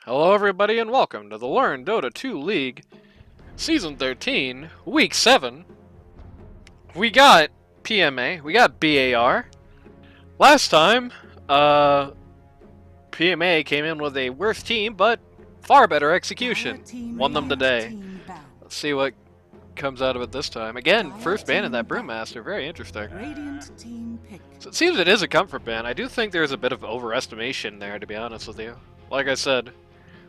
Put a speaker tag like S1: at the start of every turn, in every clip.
S1: Hello everybody and welcome to the Learn Dota 2 League, Season 13, Week 7. We got PMA, we got BAR. Last time, PMA came in with a worse team, but far better exexecution. Won them today. Let's see what comes out of it this time. Again, first ban in that Brewmaster, very interesting. So it seems it is a comfort ban. I do think there's a bit of overestimation there, to be honest with you. Like I said,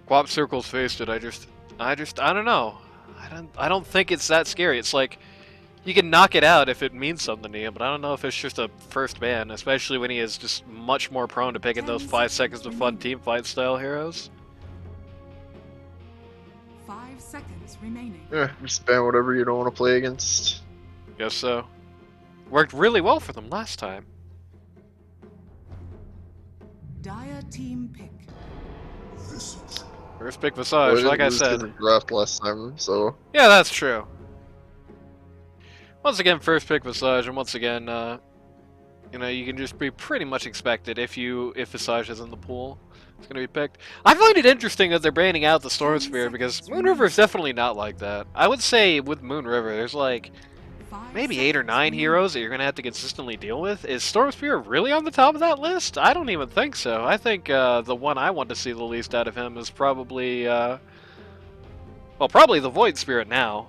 S1: Guap Circle's faced it. I don't know. I don't think it's that scary. It's like, you can knock it out if it means something to you, but I don't know if it's just a first ban, especially when he is just much more prone to picking those 5 seconds of fun team fight style heroes.
S2: 5 seconds remaining.
S3: Yeah, just ban whatever you don't want to play against.
S1: Guess so. Worked really well for them last time.
S2: Dire team pick.
S1: First pick Visage, like I said.
S3: The draft last time, so
S1: Yeah, that's true. Once again, first pick Visage, and once again, you know, you can just be pretty much expected if Visage is in the pool, it's gonna be picked. I find it interesting that they're banning out the Storm Spear because Moon River is definitely not like that. I would say with Moon River, there's like maybe 8 or 9 heroes that you're gonna have to consistently deal with. Is Storm Spear really on the top of that list? I don't even think so. I think the one I want to see the least out of him is probably, well, probably the Void Spirit now.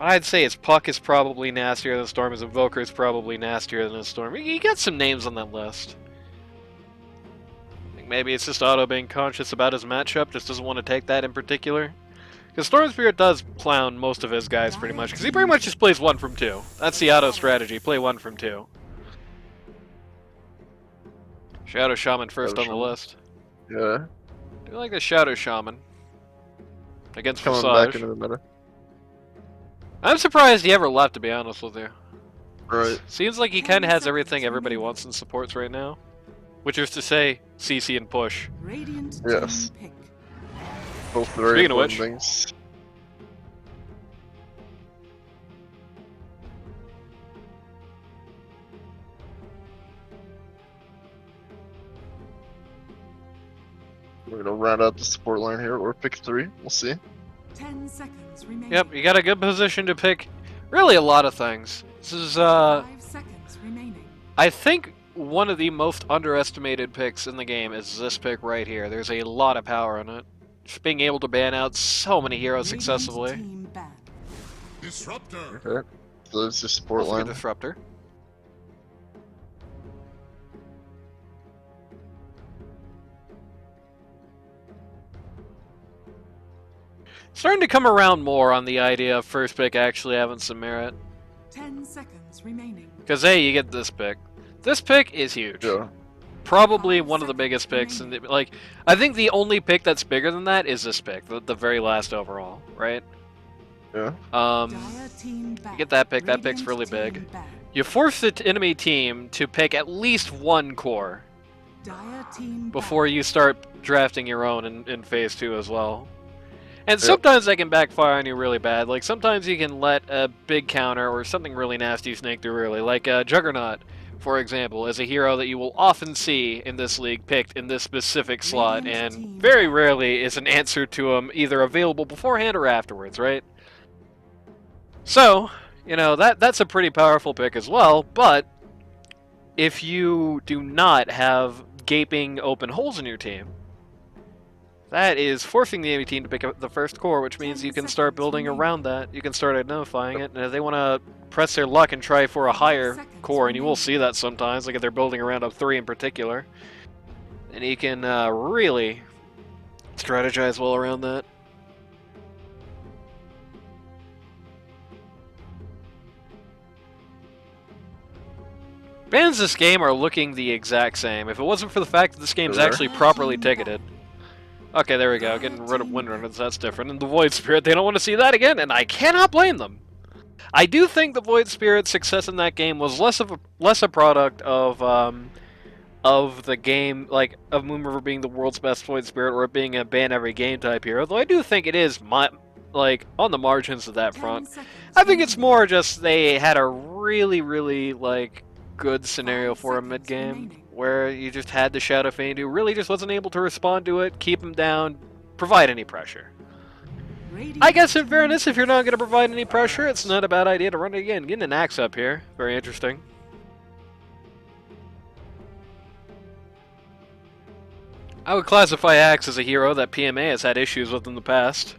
S1: I'd say his Puck is probably nastier than Storm, his Invoker is probably nastier than his Storm. You got some names on that list. I think maybe it's just Otto being conscious about his matchup, just doesn't want to take that in particular. Because Storm Spirit does clown most of his guys pretty much, because he pretty much just plays 1 from 2. That's the Otto strategy, play 1 from 2. Shadow Shaman first on the list.
S3: yeah.
S1: I do like the Shadow Shaman. Against
S3: Coming
S1: Visage.
S3: back into the meta.
S1: I'm surprised he ever left, to be honest with you.
S3: Right.
S1: Seems like he kind of has everything everybody wants in supports right now. Which is to say, CC and push.
S2: Radiant
S3: Yes.
S2: team pick.
S3: Both very
S1: Speaking of
S3: important
S1: which.
S3: things. We're gonna round out the support line here, or pick 3. We'll see.
S2: 10 seconds remaining.
S1: Yep, you got a good position to pick really a lot of things. This is,
S2: 5 seconds remaining.
S1: I think one of the most underestimated picks in the game is this pick right here. There's a lot of power in it. Just being able to ban out so many heroes
S2: Radiant
S1: successfully.
S2: team banned.
S4: Disruptor.
S3: Okay. So that's your support
S1: Also
S3: line.
S1: a disruptor. Starting to come around more on the idea of first pick actually having some merit.
S2: 10 seconds remaining.
S1: Because, hey, you get this pick. This pick is huge.
S3: Yeah.
S1: Probably one of the biggest picks. And like, I think the only pick that's bigger than that is this pick, the very last overall, right?
S3: Yeah.
S2: Dire team banned.
S1: You get that pick. That pick's really
S2: Radiant
S1: big.
S2: team banned.
S1: You force the enemy team to pick at least 1 core
S2: Dire team
S1: before you start drafting your own in phase 2 as well. And
S3: Yep.
S1: sometimes that can backfire on you really bad. Like, sometimes you can let a big counter or something really nasty snake through early. Like, Juggernaut, for example, is a hero that you will often see in this league picked in this specific slot,
S2: Radiant
S1: and
S2: team.
S1: very rarely is an answer to him either available beforehand or afterwards, right? So, you know, that's a pretty powerful pick as well, but if you do not have gaping open holes in your team, that is forcing the enemy team to pick up the first core, which means you can start building around that. You can start identifying it, and if they want to press their luck and try for a higher core, and you will see that sometimes, like if they're building around a 3 in particular, then you can really strategize well around that. Bans this game are looking the exact same. If it wasn't for the fact that this game's
S3: Sure.
S1: actually properly ticketed. Okay, there we go. Getting rid of Windrunners, that's different. And the Void Spirit, they don't want to see that again, and I cannot blame them. I do think the Void Spirit's success in that game was less a product of the game, like of Moon River being the world's best Void Spirit or it being a ban every game type hero. Though I do think it is like on the margins of that
S2: 10
S1: front.
S2: seconds
S1: I think it's
S2: remaining.
S1: more just they had a really like good scenario
S2: 5
S1: for a
S2: seconds
S1: mid game.
S2: remaining.
S1: where you just had the Shadow Fiend who really just wasn't able to respond to it, keep him down, provide any pressure. I guess in fairness, if you're not going to provide any pressure, it's not a bad idea to run it again. Getting an axe up here, very interesting. I would classify Axe as a hero that PMA has had issues with in the past.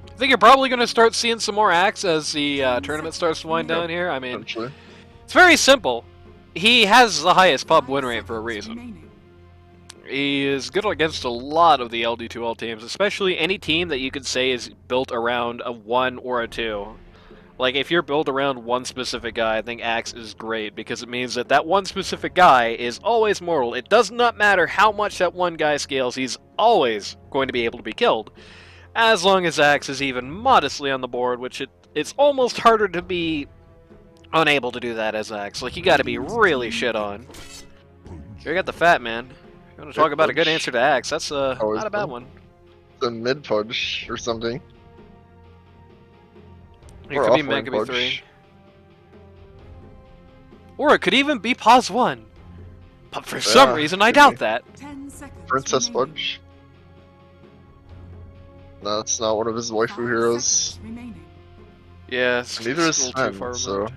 S1: I think you're probably going to start seeing some more Axe as the tournament starts to wind down here. I mean,
S3: Essentially.
S1: it's very simple. He has the highest pub win rate for a reason. He is good against a lot of the LD2L teams, especially any team that you could say is built around a 1 or a 2. Like, if you're built around one specific guy, I think Axe is great, because it means that that one specific guy is always mortal. It does not matter how much that one guy scales, he's always going to be able to be killed. As long as Axe is even modestly on the board, which it's almost harder to be unable to do that as Axe. Like, you gotta be really shit on. Here you got the Fat Man. You want to talk about a good answer to Axe, that's not a bad one.
S3: The mid fudge or something.
S1: It
S3: Or
S1: could be
S3: offline
S1: Mega B3.
S3: fudge.
S1: Or it could even be Pause 1. But for some reason, I
S3: could
S1: doubt
S3: be.
S1: that.
S2: 10 seconds
S3: Princess
S2: remaining.
S3: Fudge. No, that's not one of his waifu
S2: 5
S3: heroes.
S2: seconds remaining.
S1: Yeah, it's
S3: Neither is
S1: a little too far
S3: Sven, so...
S1: removed.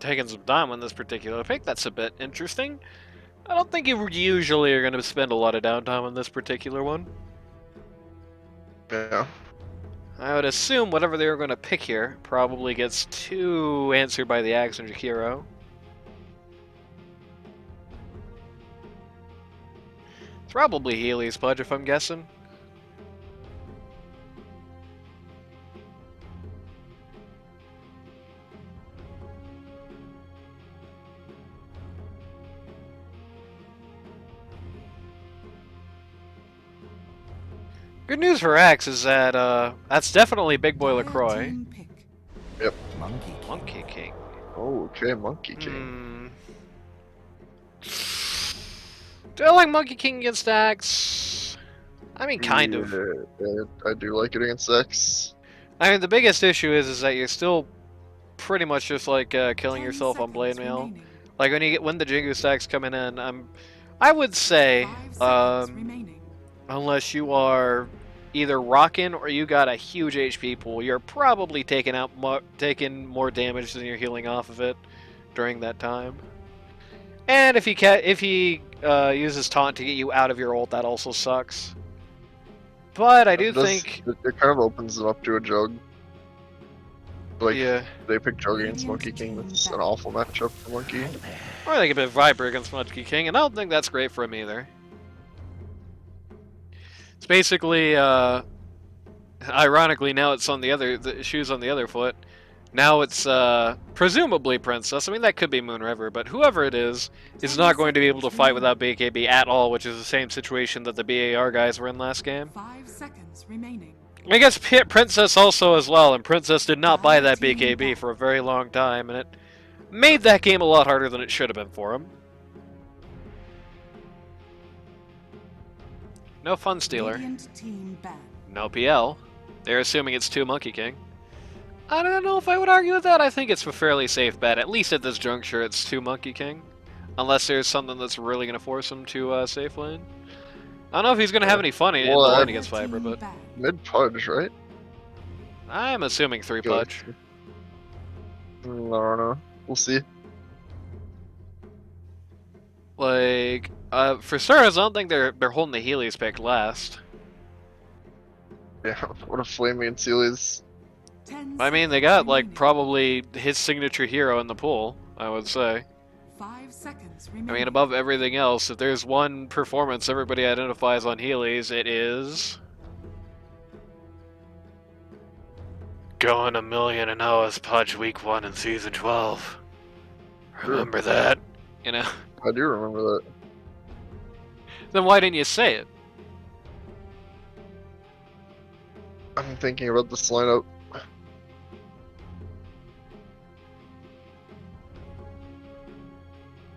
S1: Taking some time on this particular pick, that's a bit interesting. I don't think you usually are going to spend a lot of downtime on this particular one.
S3: Yeah.
S1: I would assume whatever they were going to pick here probably gets answered by the Axe and Jakiro. It's probably Healy's Pudge if I'm guessing. Good news for Axe is that that's definitely Big Boy
S2: Dire
S1: LaCroix.
S2: team pick.
S1: Monkey King.
S3: Oh, okay, Monkey King.
S1: Do I like Monkey King against Axe? I mean, kind of.
S3: Yeah, I do like it against X.
S1: I mean, the biggest issue is that you're still pretty much just like killing
S2: 10
S1: yourself on Blade
S2: seconds
S1: Mail.
S2: remaining.
S1: Like when the Jingu stacks coming in, I would say
S2: 5 seconds remaining.
S1: unless you are either rocking or you got a huge HP pool, you're probably taking more damage than you're healing off of it during that time. And if he uses taunt to get you out of your ult, that also sucks. But I do think
S3: it kind of opens them up to a Jug. Like,
S1: yeah,
S3: they pick Jug against Monkey King, that's an awful matchup for Monkey.
S1: or they could pick Viper against Monkey King, and I don't think that's great for him either. It's basically, ironically, now it's on the shoes on the other foot. Now it's presumably Princess. I mean, that could be Moon River, but whoever it is not going to be able to fight without BKB at all, which is the same situation that the BAR guys were in last game.
S2: 5 seconds remaining.
S1: I guess Princess also as well, and Princess did not buy that BKB for a very long time, and it made that game a lot harder than it should have been for him. No Fun Stealer.
S2: Radiant team ban.
S1: No PL. They're assuming it's 2 Monkey King. I don't know if I would argue with that. I think it's a fairly safe bet. At least at this juncture, it's 2 Monkey King. Unless there's something that's really going to force him to safe lane. I don't know if he's going to have any fun in the
S3: Well,
S1: lane against Viper, but
S3: Mid Pudge, right?
S1: I'm assuming 3 Pudge.
S3: I don't know. We'll see.
S1: Like, for starters, I don't think they're holding the Healy's pick last.
S3: Yeah, what a flaming Sealy's.
S2: 10
S1: I mean, they
S2: seconds
S1: got, like,
S2: remaining.
S1: probably his signature hero in the pool, I would say.
S2: 5 seconds
S1: I
S2: remaining.
S1: mean, above everything else, if there's one performance everybody identifies on Healy's, it is... going 1,000,000 as Pudge Week 1 in Season 12. Remember that? You know?
S3: I do remember that.
S1: Then why didn't you say it?
S3: I'm thinking about this lineup.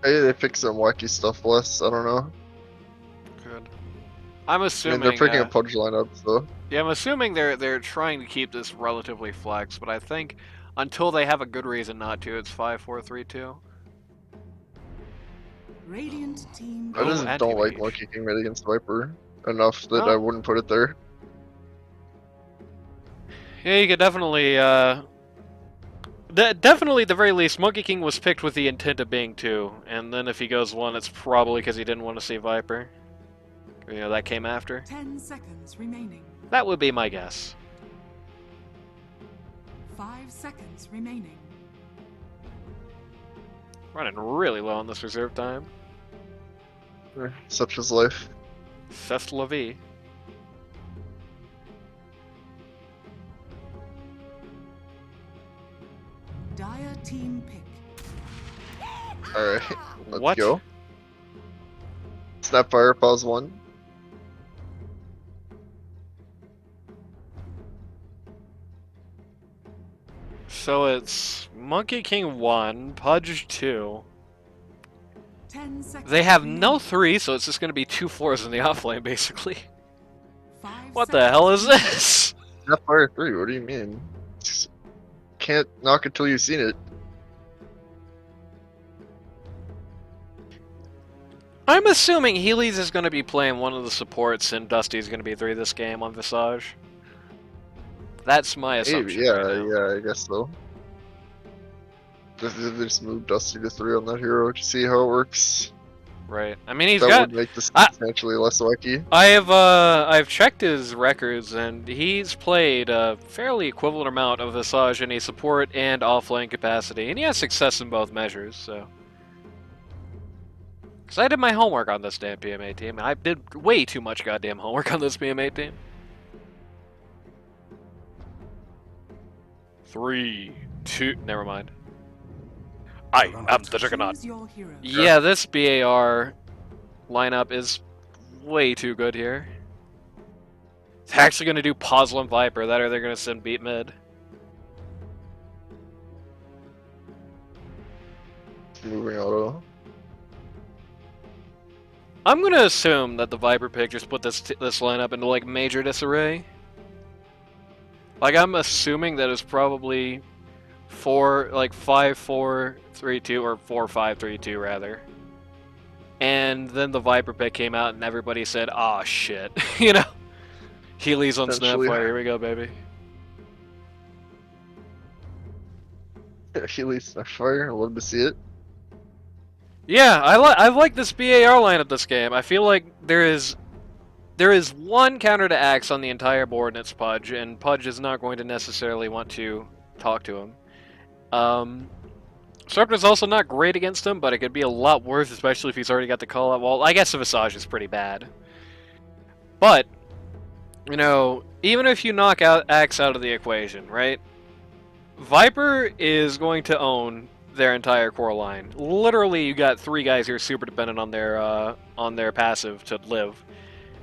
S3: Maybe they pick some wacky stuff less. I don't know.
S1: Good. I'm
S3: I
S1: assuming.
S3: mean, they're picking a Pudge lineup, so.
S1: Yeah, I'm assuming they're trying to keep this relatively flex, but I think until they have a good reason not to, it's 5-4-3-2.
S2: Radiant team.
S3: I
S1: Oh,
S3: just don't like
S1: anti-mage.
S3: Monkey King mid against Viper enough that
S1: Well-
S3: I wouldn't put it there.
S1: Yeah, you could definitely. Definitely, at the very least, Monkey King was picked with the intent of being 2, and then if he goes 1, it's probably because he didn't want to see Viper. You know, that came after.
S2: 10 seconds remaining.
S1: That would be my guess.
S2: 5 seconds remaining.
S1: Running really low on this reserve time.
S3: Such is life.
S1: C'est la vie.
S2: Dire team pick.
S3: Alright, let's
S1: What?
S3: go. Snapfire, pause 1.
S1: So it's Monkey King 1, Pudge 2.
S2: 10 seconds.
S1: They have
S2: remaining.
S1: no 3, so it's just going to be 2 4s in the offlane, basically.
S2: 5
S1: What the hell is
S2: seconds
S1: this?
S3: Snapfire 3, what do you mean? Can't knock it till you've seen it.
S1: I'm assuming Healy's is going to be playing one of the supports, and Dusty's going to be 3 this game on Visage. That's my
S3: Maybe,
S1: assumption.
S3: yeah,
S1: right now.
S3: yeah, I guess so. They just moved Dusty to 3 on that hero to see how it works.
S1: Right. I mean, he's
S3: That
S1: got.
S3: would make this
S1: I-
S3: substantially less wacky.
S1: I've checked his records, and he's played a fairly equivalent amount of Visage in a support and offlane capacity, and he has success in both measures. So. Because I did my homework on this damn PMA team, and I did way too much goddamn homework on this PMA team. 3, 2, never mind. I am the Juggernaut.
S2: Choose your hero.
S1: Yeah, this BAR lineup is way too good here. It's actually going to do Puzzle and Viper, that or they're going to send beat mid.
S3: Moving Otto.
S1: I'm going to assume that the Viper pick just put this lineup into like major disarray. Like, I'm assuming that it's probably 5-4-3-2 or 4-5-3-2 rather. And then the Viper pick came out and everybody said, "Ah, shit." You know? Healy's on
S3: Essentially.
S1: Snapfire, here we go, baby.
S3: Healy's Snapfire, I love to see it.
S1: Yeah, I like this BAR lineup this game. I feel like there is one counter to Axe on the entire board, and it's Pudge, and Pudge is not going to necessarily want to talk to him. Serpent's also not great against him, but it could be a lot worse, especially if he's already got the call out. Well, I guess the Visage is pretty bad. But, you know, even if you knock out Axe out of the equation, right? Viper is going to own their entire core line. Literally, you got 3 guys who are super dependent on their passive to live.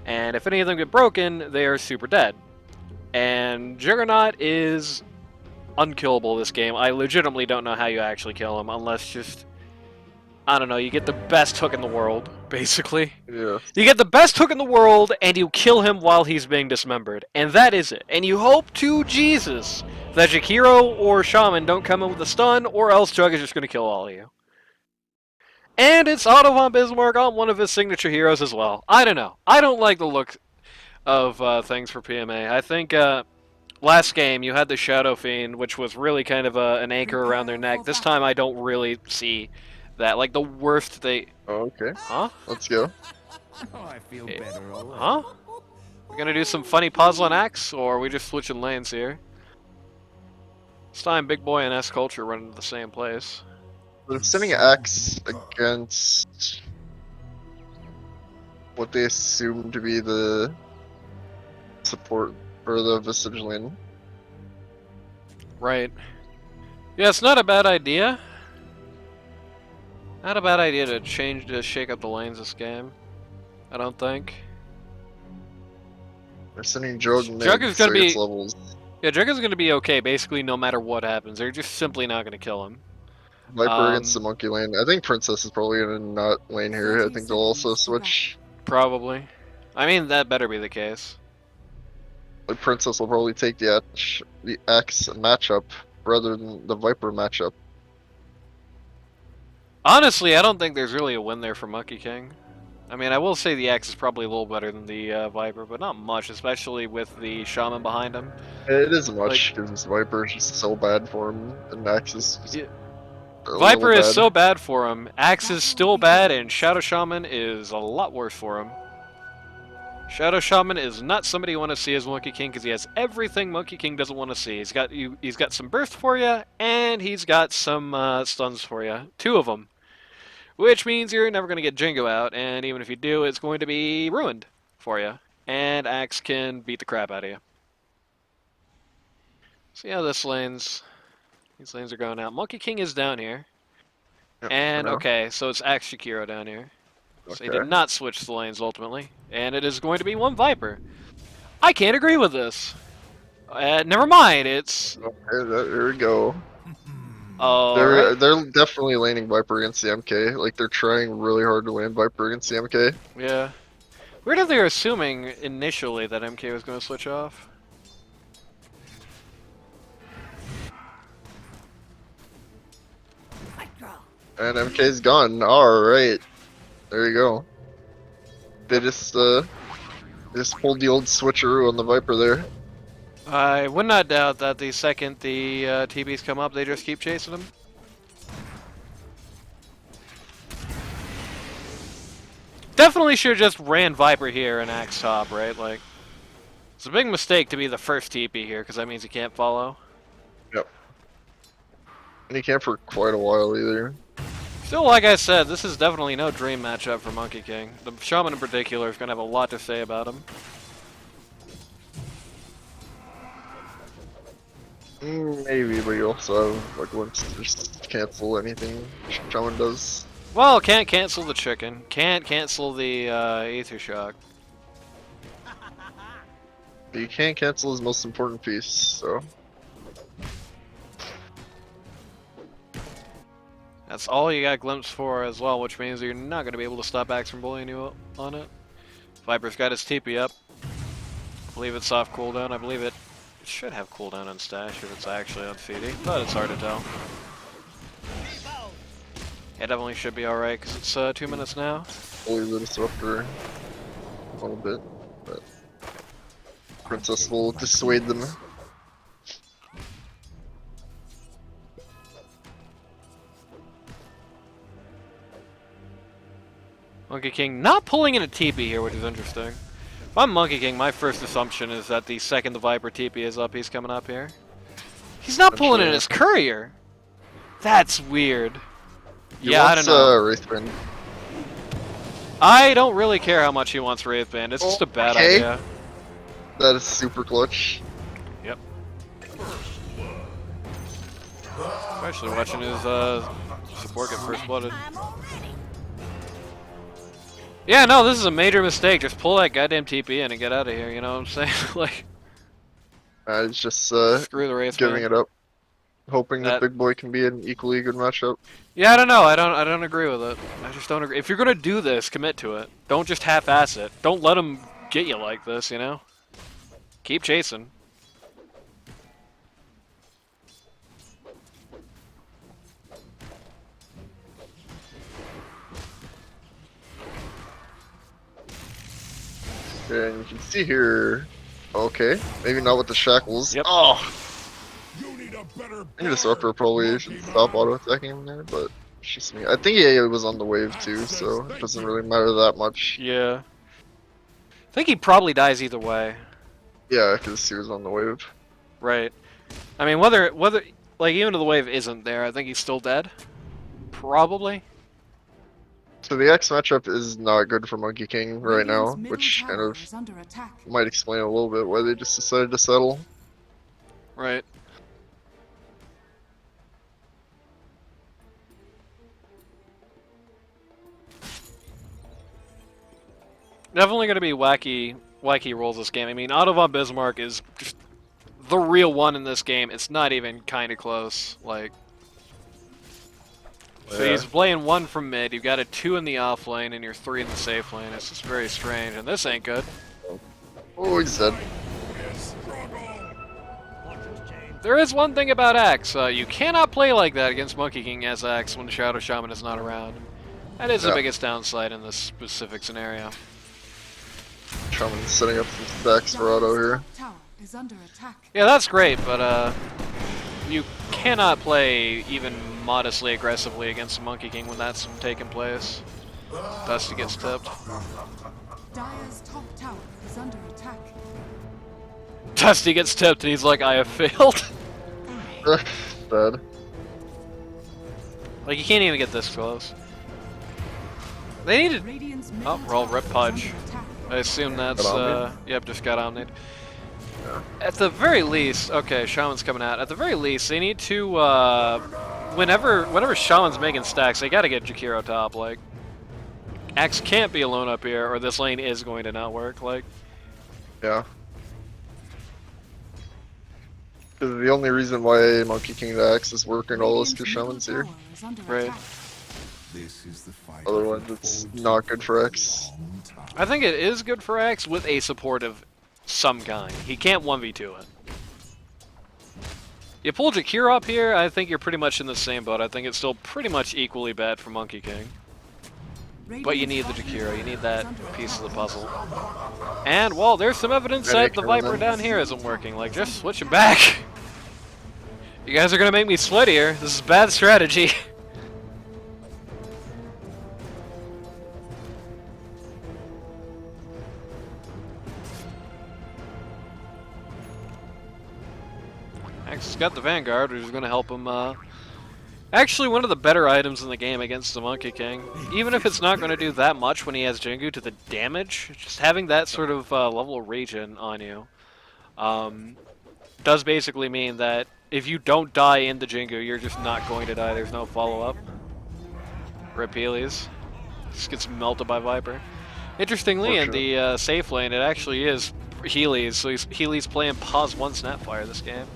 S1: And if any of them get broken, they are super dead. And Juggernaut is unkillable this game. I legitimately don't know how you actually kill him, unless just, I don't know, you get the best hook in the world, basically.
S3: Yeah.
S1: You get the best hook in the world, and you kill him while he's being dismembered. And that is it. And you hope to Jesus that Jakiro or Shaman don't come in with a stun, or else Jug is just going to kill all of you. And it's Otto von Bismarck on one of his signature heroes as well. I don't know. I don't like the look of things for PMA. I think last game you had the Shadow Fiend, which was really kind of an anchor around their neck. This time I don't really see that. Like, the worst they...
S3: Oh, okay.
S1: Huh?
S3: Let's go.
S5: Oh, I feel better already.
S1: Huh? We're gonna do some funny puzzle and Axe, or are we just switching lanes here? This time Big Boy and S Culture run into the same place.
S3: They're sending Axe against what they assume to be the support for the Visage lane.
S1: Right. Yeah, it's not a bad idea. Not a bad idea to shake up the lanes this game. I don't think.
S3: They're sending Jug mid,
S1: Jug is
S3: so
S1: gonna
S3: he gets
S1: be-
S3: levels.
S1: Yeah, Jugger's gonna be okay basically no matter what happens. They're just simply not gonna kill him.
S3: Viper against the monkey lane. I think Princess is probably gonna not lane here. I
S2: 30
S3: think they'll also
S2: seconds to battle.
S3: switch.
S1: Probably. I mean, that better be the case.
S3: Like Princess will probably take the Axe matchup rather than the Viper matchup.
S1: Honestly, I don't think there's really a win there for Monkey King. I mean, I will say the Axe is probably a little better than the Viper, but not much, especially with the Shaman behind him.
S3: It isn't much because Viper is just so bad for him, and Axe is just
S1: Yeah.
S3: a
S1: Viper
S3: little
S1: is
S3: bad.
S1: so bad for him, Axe is still bad, and Shadow Shaman is a lot worse for him. Shadow Shaman is not somebody you want to see as Monkey King because he has everything Monkey King doesn't want to see. He's got some burst for you, and he's got some stuns for you. 2 of them. Which means you're never going to get Jingo out, and even if you do, it's going to be ruined for you. And Axe can beat the crap out of you. See how these lanes are going out. Monkey King is down here.
S3: Yep,
S1: And,
S3: for now.
S1: okay, so it's Axe Shakiro down here. So he
S3: Okay.
S1: did not switch the lanes ultimately. And it is going to be 1 Viper. I can't agree with this. Never mind, it's...
S3: Okay, there we go.
S1: Alright.
S3: They're definitely laning Viper against the MK. Like they're trying really hard to lane Viper against the MK.
S1: Yeah. Weird that they were assuming initially that MK was going to switch off.
S3: And MK's gone. Alright. There you go. They just pulled the old switcheroo on the Viper there.
S1: I would not doubt that the second the TBs come up, they just keep chasing them. Definitely should have just ran Viper here and Axe top, right? Like, it's a big mistake to be the first TP here, because that means you can't follow.
S3: Yep. And he can't for quite a while either.
S1: Still, like I said, this is definitely no dream matchup for Monkey King. The Shaman in particular is going to have a lot to say about him.
S3: Maybe, but you also have, like, once just cancel anything Shaman does.
S1: Well, can't cancel the chicken. Can't cancel the Aether Shock.
S3: But you can't cancel his most important piece, so.
S1: That's all you got Glimpse for as well, which means you're not going to be able to stop Axe from bullying you on it. Viper's got his TP up. I believe it's off cooldown. I believe it should have cooldown on Stash if it's actually on CD, but it's hard to tell. It definitely should be alright because it's 2 minutes now.
S3: Bully the Disruptor a little bit, but Princess will dissuade them.
S1: Monkey King not pulling in a TP here, which is interesting. If I'm Monkey King, my first assumption is that the second the Viper TP is up, he's coming up here. He's not pulling in his courier! That's weird. Yeah, I don't know.
S3: Wraithband.
S1: I don't really care how much he wants Wraithband, it's just a bad
S3: Okay.
S1: idea.
S3: That is super clutch.
S1: Yep. Especially watching his support get first blooded. Yeah, no, this is a major mistake. Just pull that goddamn TP in and get out of here, you know what I'm saying? Like,
S3: It's just
S1: screw the Wraithband.
S3: giving it up. Hoping that
S1: That-
S3: Big Boy can be an equally good matchup.
S1: Yeah, I don't know. I don't agree with it. I just don't agree. If you're gonna do this, commit to it. Don't just half-ass it. Don't let him get you like this, you know? Keep chasing.
S3: And you can see here. Okay, maybe not with the shackles.
S1: Yep.
S3: Oh,
S4: You need a better
S3: I think Disruptor probably should stop auto attacking him there, but it's just me. I think he was on the wave too, so it doesn't really matter that much.
S1: Yeah. I think he probably dies either way.
S3: Yeah, because he was on the wave.
S1: Right. I mean, whether like even if the wave isn't there, I think he's still dead. Probably.
S3: So the X matchup is not good for Monkey King right now,
S2: Radiant's middle
S3: which kind
S2: tower
S3: of
S2: is under attack.
S3: might explain a little bit why they just decided to settle.
S1: Right. Definitely going to be wacky rolls this game. I mean, Otto von Bismarck is just the real one in this game. It's not even kind of close. Like, So he's playing 1 from mid, you've got a 2 in the off lane, and you're 3 in the safe lane. It's just very strange, and this ain't good.
S3: Oh, he's dead.
S1: There is one thing about Axe. You cannot play like that against Monkey King as Axe when Shadow Shaman is not around. That is the biggest downside in this specific scenario.
S3: Shaman's setting up some stacks for Otto here.
S2: Tower is under attack.
S1: Yeah, that's great, but you cannot play even modestly aggressively against Monkey King when that's taking place. Dusty gets tipped.
S2: Dire's top tower is under attack.
S1: Dusty gets tipped and he's like, I have failed.
S3: Dead.
S1: Like, you can't even get this close. They needed...
S2: Radiant's
S1: Oh,
S2: middle
S1: roll
S2: tower
S1: Rip
S2: is
S1: Pudge.
S2: under attack.
S1: I assume that's,
S3: Got
S1: yep, just got omnied.
S3: Yeah.
S1: At the very least, okay, Shaman's coming out. At the very least, they need to, whenever Shaman's making stacks, they gotta get Jakiro top, like. Axe can't be alone up here, or this lane is going to not work, like.
S3: Yeah. Because the only reason why Monkey King Axe is working all is because
S2: Radiant's
S3: Shaman's here.
S2: middle tower is under
S1: Right.
S2: attack.
S5: This is the fight.
S3: Otherwise, it's not good for X.
S1: I think it is good for Axe with a support of some kind. He can't 1v2 it. You pull Jakiro up here, I think you're pretty much in the same boat. I think it's still pretty much equally bad for Monkey King. But you need the Jakiro, you need that piece of the puzzle. And, well, there's some evidence that the Viper down here isn't working. Like, just switch it back. You guys are gonna make me sweat here. This is bad strategy. Axe has got the Vanguard, which is going to help him. Actually, one of the better items in the game against the Monkey King. Even if it's not going to do that much when he has Jingu to the damage, just having that sort of level of regen on you does basically mean that if you don't die in the Jingu, you're just not going to die. There's no follow-up. Rip Heelys. Just gets melted by Viper. Interestingly, in the safe lane, it actually is Heelys, so Heelys playing pause 1 Snapfire this game.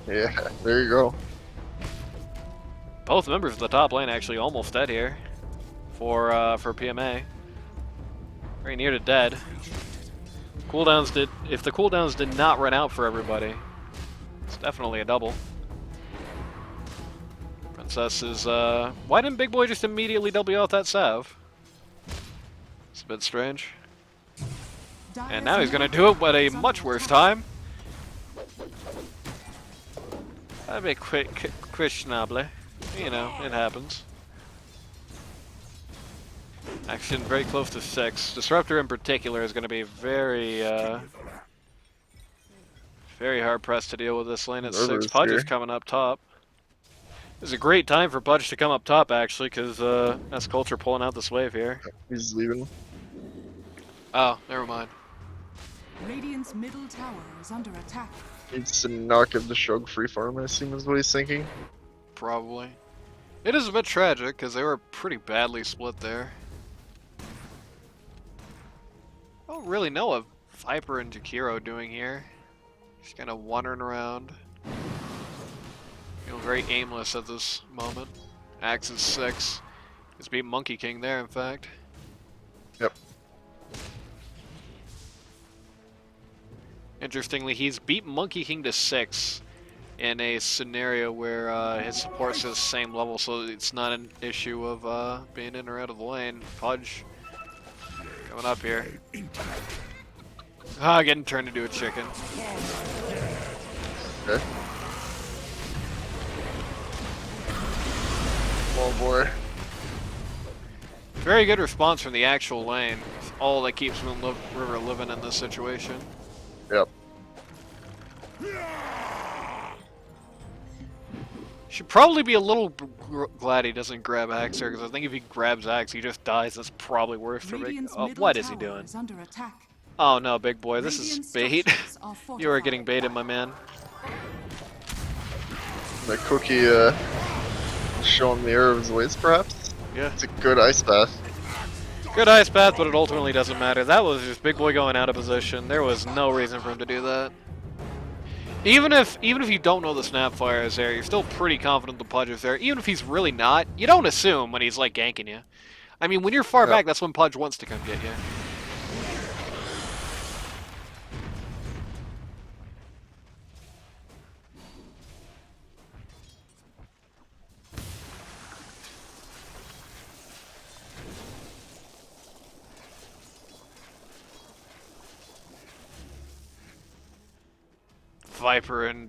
S3: Yeah, there you go.
S1: Both members of the top lane actually almost dead here for PMA. Very near to dead. Cooldowns did, if the cooldowns did not run out for everybody, it's definitely a double. Princess is, why didn't Big Boy just immediately W out that salve? It's a bit strange. And now he's gonna do it at a much worse time. That'd be questionable. You know, it happens. Action very close to 6. Disruptor in particular is going to be very, very hard pressed to deal with this lane at 6. Pudge is coming up top. This is a great time for Pudge to come up top, actually, because that's Culture pulling out this wave here.
S3: He's leaving.
S1: Oh, never mind.
S2: Radiant's middle tower is under attack.
S3: Needs to not give the Shug free farm, I assume is what he's thinking.
S1: Probably. It is a bit tragic, because they were pretty badly split there. I don't really know what Viper and Jakiro doing here. Just kind of wandering around. Feeling very aimless at this moment. Axe is 6. He's beat Monkey King there, in fact.
S3: Yep.
S1: Interestingly, he's beat Monkey King to 6 in a scenario where his support's at the same level, so it's not an issue of being in or out of the lane. Pudge coming up here. Ah, getting turned into a chicken.
S3: Okay. Oh boy.
S1: Very good response from the actual lane. It's all that keeps Moon River living in this situation.
S3: Yep.
S1: Should probably be a little glad he doesn't grab Axe here, because I think if he grabs Axe, he just dies. That's probably worse for Big.
S2: Radiant's
S1: Oh,
S2: middle
S1: what is he
S2: tower
S1: doing?
S2: is under attack.
S1: Oh no, Big Boy, this is
S2: Radiant
S1: bait.
S2: structures are
S1: You are
S2: fortified.
S1: getting baited, my man.
S3: The cookie showing the error of his ways, perhaps?
S1: Yeah.
S3: It's a good ice bath.
S1: Good ice path, but it ultimately doesn't matter. That was just Big Boy going out of position. There was no reason for him to do that. Even if you don't know the Snapfire is there, you're still pretty confident the Pudge is there. Even if he's really not, you don't assume when he's like ganking you. I mean, when you're far back, that's when Pudge wants to come get you. Viper and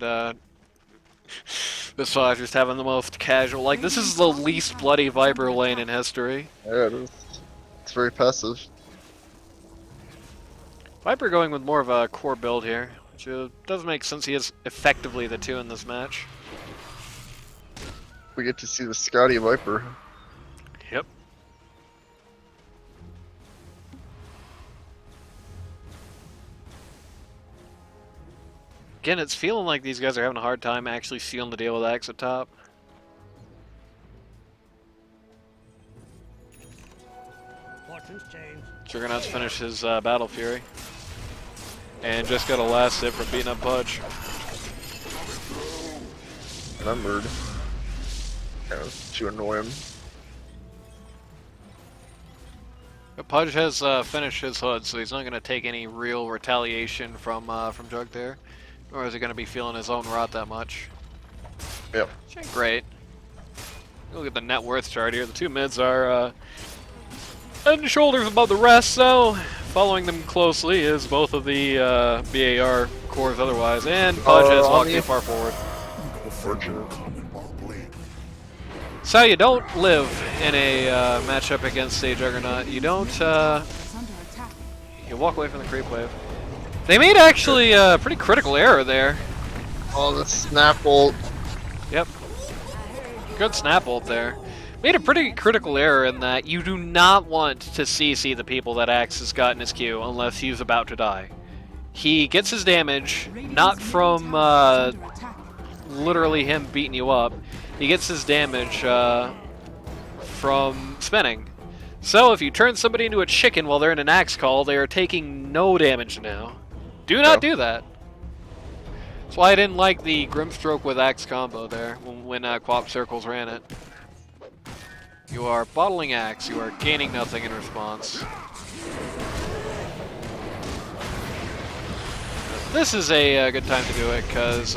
S1: Visage just having the most casual. Like, this is the least bloody Viper lane in history.
S3: Yeah, it is. It's very passive.
S1: Viper going with more of a core build here, which does make sense. He is effectively the 2 in this match.
S3: We get to see the Scotty Viper.
S1: Yep. Again, it's feeling like these guys are having a hard time actually sealing the deal with Axe at top.
S6: Fortune's changed.
S1: Juggernaut's finished his Battle Fury. And just got a last hit from beating up Pudge.
S3: Remembered. Kind of to annoy him.
S1: But Pudge has finished his hood, so he's not going to take any real retaliation from Jug there. Nor is he going to be feeling his own rot that much.
S3: Yep.
S1: Which ain't great. Look at the net worth chart here. The 2 mids are head and shoulders above the rest, so following them closely is both of the BAR cores otherwise, and Pudge has walked too far forward. So you don't live in a matchup against a Juggernaut. You don't,
S2: Is under attack.
S1: you walk away from the creep wave. They made actually a pretty critical error there.
S3: Oh, the snap ult.
S1: Yep. Good snap ult there. Made a pretty critical error in that you do not want to CC the people that Axe has got in his queue unless he's about to die. He gets his damage, not from
S2: Under attack.
S1: literally him beating you up. He gets his damage from spinning. So if you turn somebody into a chicken while they're in an Axe call, they are taking no damage now. Do not do that. That's why I didn't like the Grimstroke with Axe combo there when Quap Circles ran it. You are bottling Axe, you are gaining nothing in response. This is a good time to do it, because,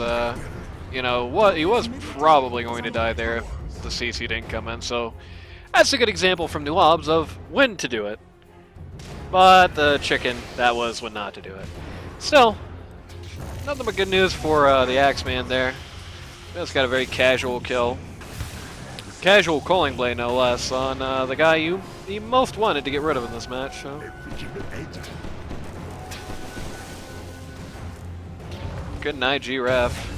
S1: you know, what he was probably going to die there if the CC didn't come in, so that's a good example from New Obs of when to do it. But the chicken, that was when not to do it. Still, nothing but good news for the Axeman there. Just got a very casual kill. Casual calling blade, no less, on the guy you most wanted to get rid of in this match. So. Good night, G-Ref.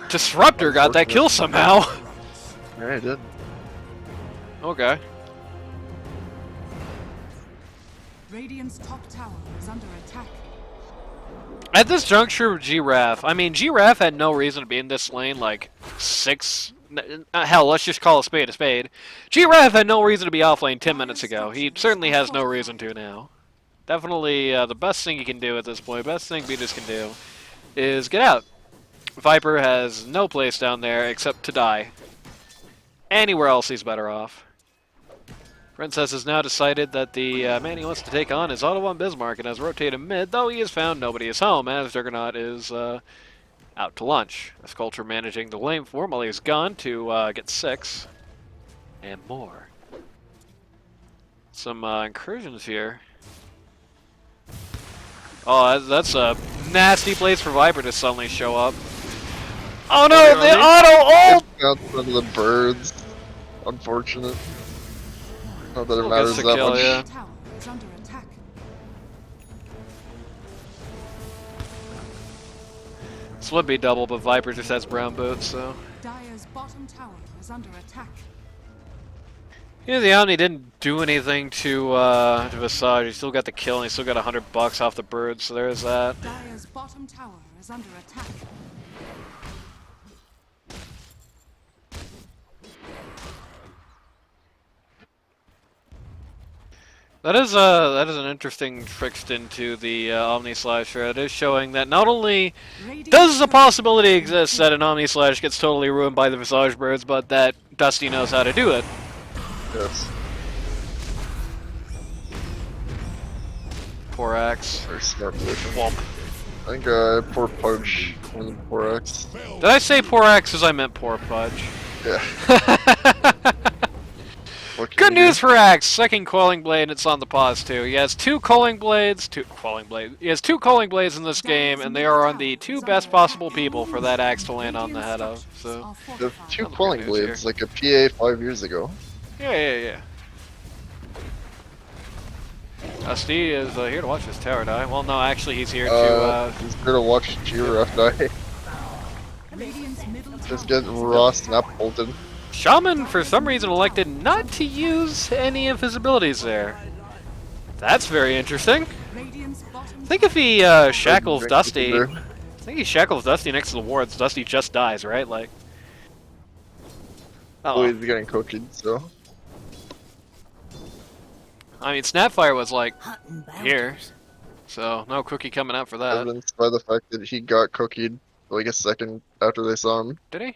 S1: Disruptor got that kill somehow.
S3: Yeah, he did.
S1: Okay.
S2: Radiant's top tower is under attack.
S1: At this juncture, G-Raf, I mean, G-Raf had no reason to be in this lane, like, hell, let's just call a spade a spade. G-Raf had no reason to be off lane 10 minutes ago. He certainly has no reason to now. Definitely the best thing he can do at this point, best thing Beatus can do, is get out. Viper has no place down there except to die. Anywhere else he's better off. Princess has now decided that the man he wants to take on is Otto von Bismarck and has rotated mid, though he has found nobody is home as Juggernaut is out to lunch. As Culture managing the lane for him while he's gone to get 6 and more. Some incursions here. Oh, that's a nasty place for Viper to suddenly show up. Oh no, the auto ult!
S3: Out some of the birds. Unfortunate. Not that it
S1: Still
S3: matters
S1: gets the
S3: that
S1: kill,
S3: much.
S1: yeah.
S2: Tower is under attack.
S1: This would be double, but Viper just has brown boots, so.
S2: Dire's bottom tower is under attack.
S1: Yeah, the Omni didn't do anything to Visage. He still got the kill, and he still got $100 off the bird, so there's that.
S2: Dire's bottom tower is under attack.
S1: That is an interesting tricked into the Omni Slasher. It is showing that not only does the possibility exist that an Omni Slash gets totally ruined by the Visage Birds, but that Dusty knows how to do it.
S3: Yes.
S1: Poor Axe.
S3: Very smart position.
S1: Womp.
S3: I think poor Pudge more than poor X.
S1: Did I say poor Axe as I meant poor Pudge?
S3: Yeah. What can
S1: Good
S3: you do?
S1: news for Axe. Second Coiling Blade, and it's on the pause too. He has two Coiling Blades. He has two Coiling Blades in this game, and they are on the two best possible people for that Axe to land on the head of. So,
S3: The two
S1: Another
S3: Quelling
S1: good news
S3: Blades, like a PA 5 years ago.
S1: yeah. Dusty is here to watch his tower die. Well, no, actually, he's here to.
S3: He's here to watch G-Ref die.
S2: Radiant's middle
S3: Just
S2: tower
S3: get
S2: is
S3: raw snap bolted.
S1: Shaman, for some reason, elected not to use any of his abilities there. That's very interesting.
S2: Radiant's bottom
S1: I think if he shackles
S3: Drink
S1: Dusty,
S3: there.
S1: I think he shackles Dusty next to the wards, Dusty just dies, right? Like.
S3: Oh,
S1: Oh,
S3: he's getting coached, so.
S1: I mean, Snapfire was like here, so no cookie coming out for that.
S3: Evidenced by the fact that he got cookied like a second after they saw him.
S1: Did he?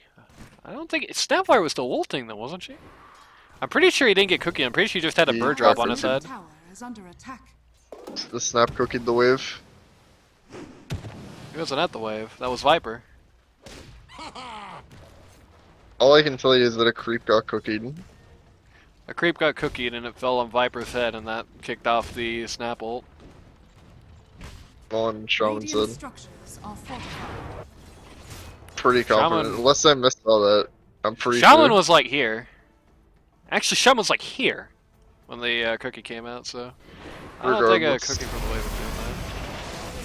S1: I don't think Snapfire was still ulting though, wasn't she? I'm pretty sure he didn't get cookie. I'm pretty sure he just had a
S3: He
S1: bird drop
S3: got
S1: on his head.
S2: tower is under attack.
S3: The snap cookied the wave.
S1: He wasn't at the wave. That was Viper.
S3: All I can tell you is that a creep got cookied.
S1: A creep got cookied and it fell on Viper's head, and that kicked off the snap ult.
S3: On Shaman
S2: Radiant
S3: said.
S2: structures are fortified.
S3: Pretty confident.
S1: Shaman-
S3: Unless I missed all that. I'm pretty
S1: Shaman
S3: sure.
S1: was like here. Actually, Shaman was like here when the cookie came out, so I don't think a
S3: Regardless.
S1: cookie from the wave would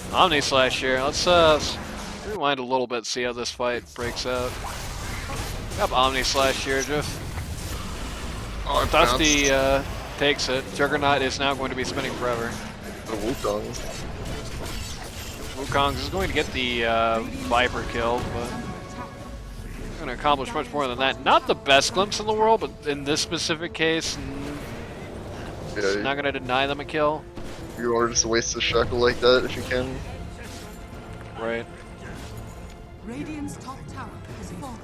S1: do that. Omni Slash here. Let's rewind a little bit, see how this fight breaks out. Got Omni Slash here, just
S3: Oh, I
S1: Dusty
S3: bounced.
S1: takes it. Juggernaut is now going to be spinning forever.
S3: The Wukong.
S1: Wukong is going to get the Viper kill, but going to accomplish much more than that. Not the best glimpse in the world, but in this specific case,
S3: Yeah,
S1: not going to deny them a kill.
S3: you want to just waste a shackle like that if you can.
S1: Right.
S2: Radiant's top tower is fallen.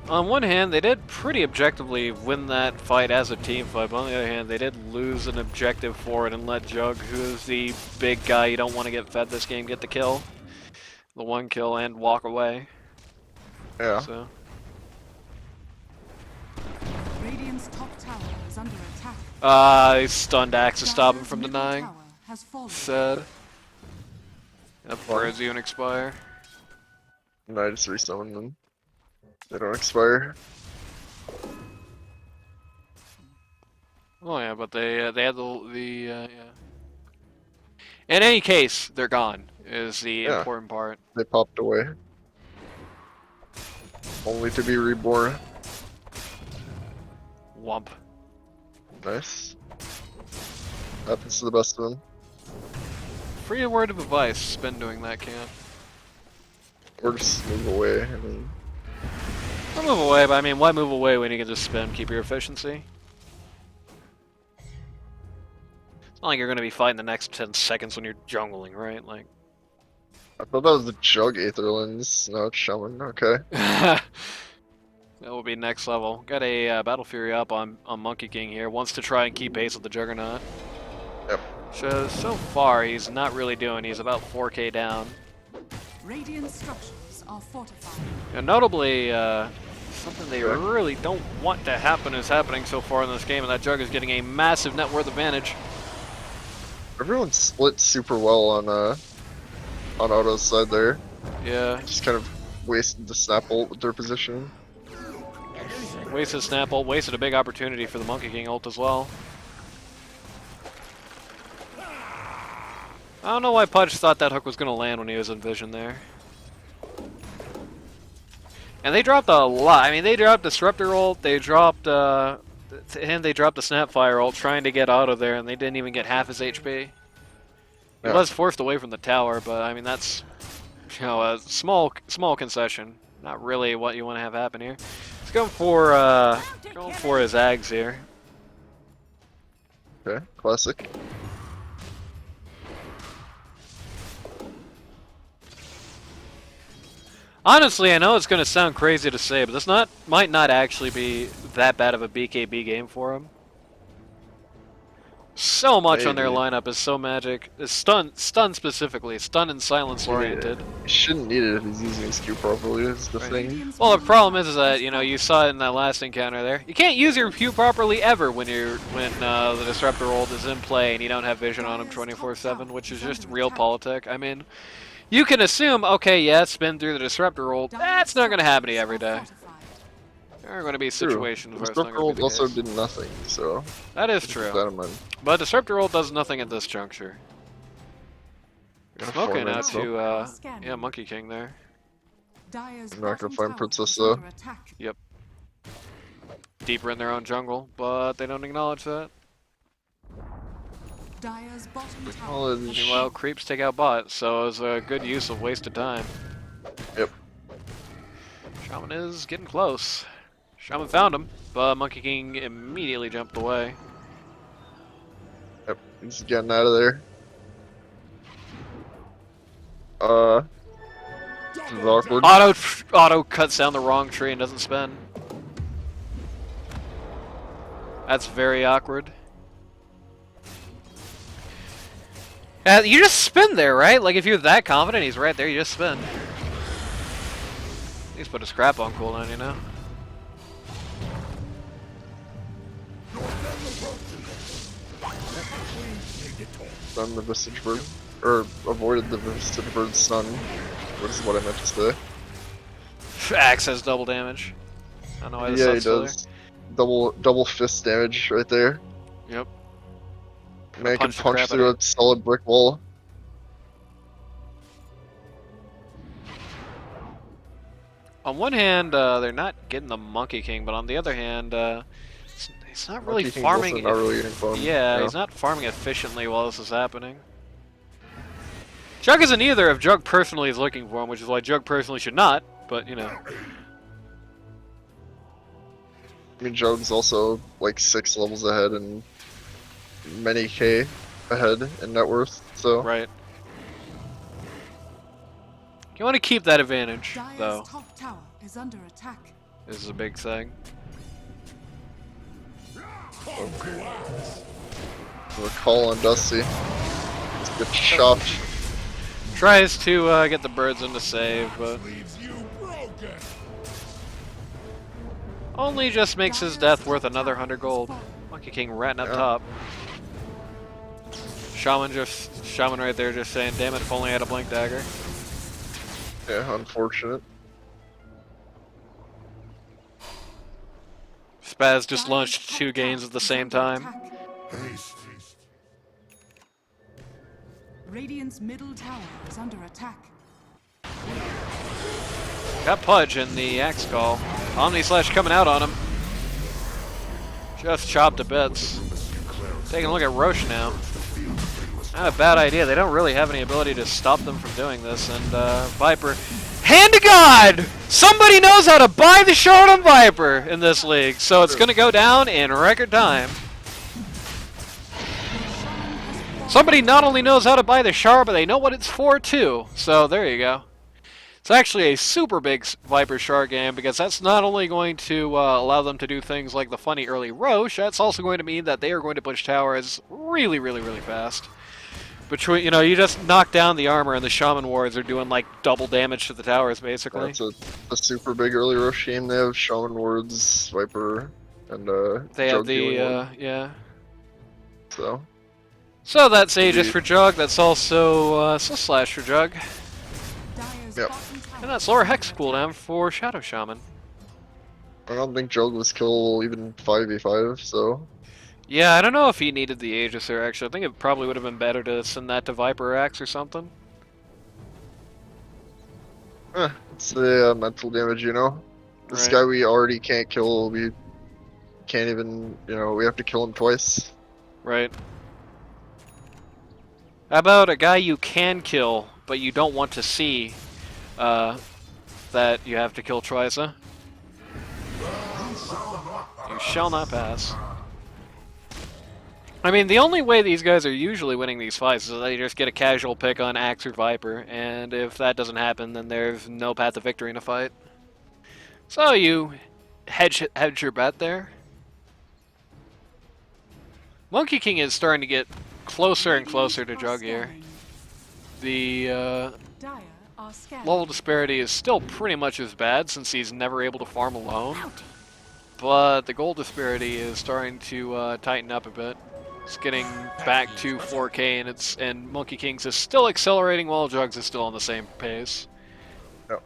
S1: On one hand, they did pretty objectively win that fight as a team fight, but on the other hand, they did lose an objective for it and let Jug, who is the big guy you don't want to get fed this game, get the kill. The one kill and walk away.
S3: Yeah.
S1: So.
S2: Radiant's top tower is under attack.
S1: He stunned Axe to stop him
S2: Dire's
S1: from
S2: middle
S1: denying.
S2: tower has fallen.
S1: Sad. That birds even expire.
S3: And I just resummon them. They don't expire.
S1: Oh yeah, but they had the yeah. In any case, they're gone. Is the
S3: Yeah.
S1: important part.
S3: They popped away. Only to be reborn.
S1: Wump.
S3: Nice. Happens to the best of them.
S1: Free word of advice. Been doing that, can't.
S3: Or just move away. I mean,
S1: I'll move away, but I mean, why move away when you can just spin, keep your efficiency? It's not like you're going to be fighting the next 10 seconds when you're jungling, right? Like.
S3: I thought that was the Jug Aetherlands. No, it's Shaman. Okay.
S1: That will be next level. Got a Battle Fury up on Monkey King here. Wants to try and keep pace with the Juggernaut.
S3: Yep.
S1: So far, he's not really doing. He's about 4k down.
S2: Radiant structures are fortified.
S1: And notably, something they
S3: Sure.
S1: really don't want to happen is happening so far in this game, and that Jug is getting a massive net worth advantage.
S3: Everyone split super well on Otto's side there.
S1: Yeah,
S3: Just kind of wasted the snap ult with their position.
S1: wasted snap ult, wasted a big opportunity for the Monkey King ult as well. I don't know why Pudge thought that hook was going to land when he was in vision there. And they dropped a lot. I mean, they dropped Disruptor ult, they dropped, and they dropped the Snapfire ult trying to get out of there, and they didn't even get half his HP. He
S3: Yeah.
S1: was forced away from the tower, but I mean, that's, you know, a small concession. Not really what you want to have happen here. He's going for his Ags here.
S3: Okay, classic.
S1: Honestly, I know it's going to sound crazy to say, but this might not actually be that bad of a BKB game for him. So much on their
S3: Maybe.
S1: lineup is so magic. Is stun specifically, stun and silence oriented.
S3: He shouldn't need it if he's using his Q properly, is the
S1: Right.
S3: thing.
S1: Well, the problem is that you saw it in that last encounter there. You can't use your Q properly ever when the disruptor ult is in play and you don't have vision on him 24/7, which is just real politic. I mean, you can assume, okay, yeah, spin through the disruptor ult. That's not going to happen to you every day. There are going to be situations
S3: True.
S1: where it's not
S3: Disruptor
S1: going to
S3: ult
S1: be the
S3: also
S1: case.
S3: did nothing, so
S1: That is
S3: keep
S1: true.
S3: that in mind.
S1: But disruptor ult does nothing at this juncture.
S3: Got
S1: Smoking
S3: 4
S1: out
S3: minutes, though.
S1: to yeah, Monkey King there.
S2: Dyer's
S3: I'm not gonna
S2: bottom
S3: find
S2: tower
S3: Princess,
S2: is
S3: though.
S2: under attack.
S1: Deeper in their own jungle, but they don't acknowledge that.
S2: Dyer's bottom tower.
S3: Acknowledge.
S1: Meanwhile, creeps take out bot, so it's a good use of wasted time.
S3: Yep.
S1: Shaman is getting close. Shaman found him, but Monkey King immediately jumped away.
S3: Yep. He's getting out of there. This is awkward.
S1: Otto cuts down the wrong tree and doesn't spin. That's very awkward. You just spin there, right? Like if you're that confident, he's right there. You just spin. He's put a scrap on cooldown, you know.
S3: Stunned the Visage Bird. Or avoided the Visage Bird's stun. What is what I meant to say.
S1: Axe has double damage. I don't know why the
S3: Yeah, he
S1: sun's still
S3: does. Double fist damage right there.
S1: there. Yep.
S3: Man can
S1: Punch the
S3: punch
S1: crap
S3: through
S1: out
S3: a solid brick wall.
S1: On one hand, they're not getting the Monkey King, but on the other hand, he's not really
S3: Monkey King's
S1: farming.
S3: also not really getting farmed,
S1: Yeah, he's not farming efficiently while this is happening. Jug isn't either if Jug personally is looking for him, which is why Jug personally should not, but you know.
S3: I mean, Jug's also like 6 levels ahead and many K ahead in net worth, so.
S1: Right. You want to keep that advantage,
S2: Dyer's
S1: though.
S2: top tower is under attack.
S1: This is a big thing.
S3: The call on Dusty. Let's get chopped.
S1: Tries to get the birds in to save, but
S4: Leaves you broken.
S1: only just makes his death worth another 100 gold. Monkey King ratting up
S3: Yeah.
S1: top. Shaman right there just saying, damn it, if only I had a blink dagger.
S3: Yeah, unfortunate.
S1: Spaz just launched 2 gains at the same time.
S4: Haste.
S2: Radiant's middle tower is under attack.
S1: Got Pudge in the axe call. Omni Slash coming out on him. Just chopped to bits. Taking a look at Roche now. Not a bad idea. They don't really have any ability to stop them from doing this. And Viper. Hand to God! Somebody knows how to buy the shard on Viper in this league. So it's going to go down in record time. Somebody not only knows how to buy the shard, but they know what it's for too. So there you go. It's actually a super big Viper shard game because that's not only going to allow them to do things like the funny early Roche, that's also going to mean that they are going to push towers really, really, really fast. Between, you just knock down the armor and the Shaman wards are doing like double damage to the towers basically.
S3: That's a super big early rush game. They have Shaman Wards, Viper, and
S1: They have
S3: Jug
S1: the
S3: healing ward,
S1: yeah.
S3: So
S1: So that's Aegis for Jug. That's also Slash for Jug,
S2: Dyer's
S3: Yep.
S2: bottom tower
S1: and that's
S2: is
S1: lower
S2: under
S1: Hex
S2: attack.
S1: cooldown for Shadow Shaman.
S3: I don't think Jug was killable even 5v5. So
S1: Yeah, I don't know if he needed the Aegis there, actually. I think it probably would have been better to send that to Viper Axe or something.
S3: it's the mental damage, you know. This
S1: Right.
S3: guy we already can't kill. We can't even, we have to kill him twice.
S1: Right. How about a guy you can kill, but you don't want to see that you have to kill twice, huh? You shall not pass. I mean, the only way these guys are usually winning these fights is that they just get a casual pick on Axe or Viper, and if that doesn't happen, then there's no path to victory in a fight. So you hedge your bet there. Monkey King is starting to get closer and closer to Jug here. The
S2: Dire are scared.
S1: level disparity is still pretty much as bad since he's never able to farm alone, but the gold disparity is starting to tighten up a bit. It's getting back to 4K, and Monkey King's is still accelerating while Jugs is still on the same pace.
S3: Yep.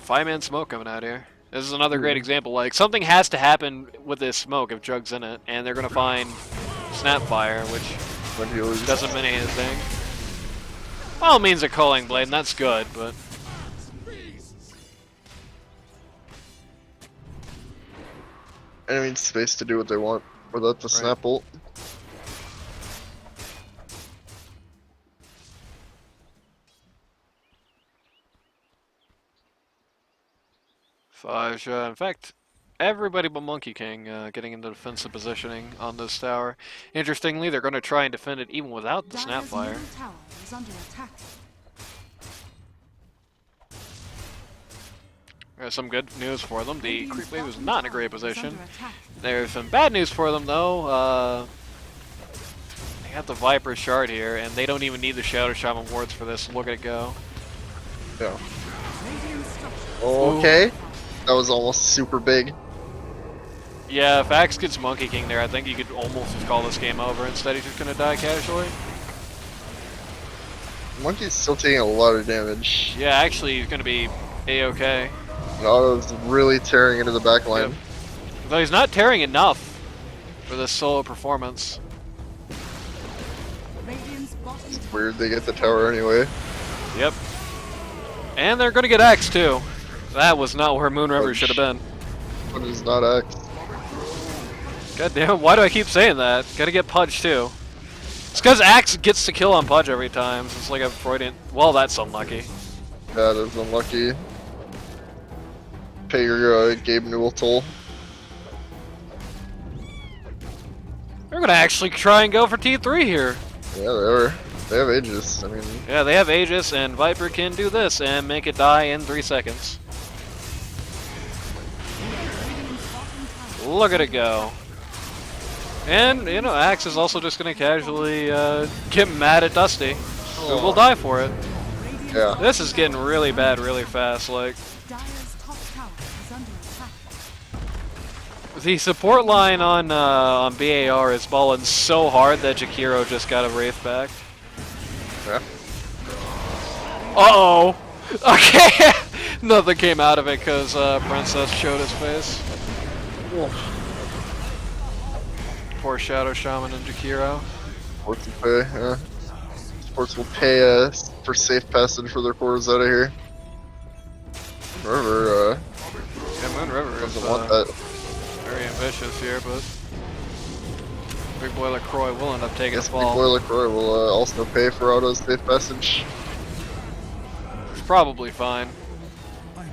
S1: 5-man smoke coming out here. This is another great example. Like, something has to happen with this smoke if Jug's in it, and they're gonna find Snapfire, which
S3: When he was
S1: doesn't mean anything. Well, it means a Culling Blade, and that's good, but
S3: enemy space to do what they want without the snap ult.
S1: in fact, everybody but Monkey King getting into defensive positioning on this tower. Interestingly, they're going to try and defend it even without the
S2: Dire's
S1: Snapfire.
S2: middle tower is under attack.
S1: There's some good news for them. The creep wave is not in a great position.
S2: Under attack.
S1: There's some bad news for them, though. They got the Viper Shard here, and they don't even need the Shadow Shaman wards for this. Look at it go.
S3: Yeah.
S2: Radiant structures.
S3: Okay. That was almost super big.
S1: Yeah, if Axe gets Monkey King there, I think you could almost just call this game over. Instead, he's just going to die casually.
S3: Monkey's still taking a lot of damage.
S1: Yeah, actually, he's going to be A-okay.
S3: And Otto's really tearing into the back line.
S1: Yep. Though he's not tearing enough for this solo performance.
S2: Radiant's bottom
S3: It's
S2: tower
S3: weird they get the tower anyway.
S1: Yep. And they're going to get Axe, too. That was not where Moon River should have been.
S3: But it's not X.
S1: God damn, why do I keep saying that? Gotta get Pudge, too. It's because Axe gets to kill on Pudge every time. So it's like a Freudian... Well, that's unlucky.
S3: That is unlucky. Pay your Gabe Newell toll.
S1: They're gonna actually try and go for T3 here.
S3: Yeah, they have Aegis. I mean,
S1: Yeah, they have Aegis, and Viper can do this and make it die in 3 seconds. Look at it go. And, you know, Axe is also just gonna casually get mad at Dusty, who will die for it.
S3: yeah.
S1: This is getting really bad really fast. Like,
S2: Dire's top tower is under attack.
S1: the support line on BAR is balling so hard that Jakiro just got a Wraith back.
S3: Yeah.
S1: Uh-oh! Okay! Nothing came out of it because Princess showed his face. Poor Shadow Shaman and Jakiro.
S3: Sports will pay, yeah. Sports will pay for safe passage for their cores out of here. River,
S1: Yeah, Moon River is
S3: doesn't want that.
S1: very ambitious here, but Big Boy LaCroix will end up taking
S3: Guess
S1: a
S3: Big
S1: fall.
S3: Boy LaCroix will also pay for Otto's safe passage.
S1: It's probably fine.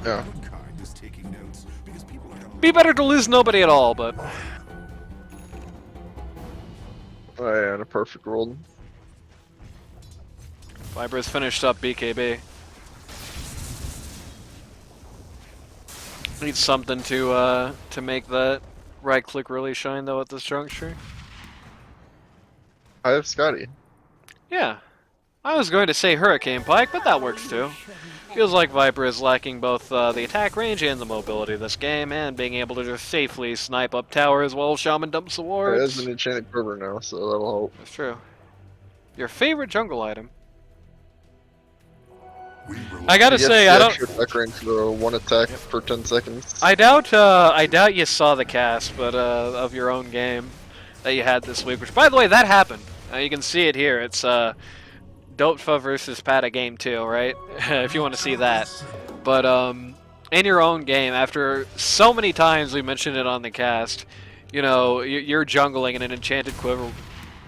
S3: Yeah.
S5: Kind is taking notes because people are
S1: Be better to lose nobody at all, but
S3: Oh yeah, in a perfect world.
S1: Viper's finished up BKB. Needs something to make that right click really shine though at this juncture.
S3: I have Scotty.
S1: Yeah. I was going to say Hurricane Pike, but that works too. Feels like Viper is lacking both the attack range and the mobility this game, and being able to just safely snipe up towers while Shaman dumps the
S3: It
S1: wards.
S3: has an enchanted quiver now, so that'll help.
S1: That's true. Your favorite jungle item? I gotta
S3: He gets
S1: say,
S3: the
S1: I don't.
S3: extra attack range for one attack per 10 seconds.
S1: I doubt you saw the cast, but of your own game that you had this week. Which, by the way, that happened. You can see it here. It's Dota versus Pata game 2, right? If you want to see that. But in your own game, after so many times we mentioned it on the cast, you know, you're jungling and an enchanted quiver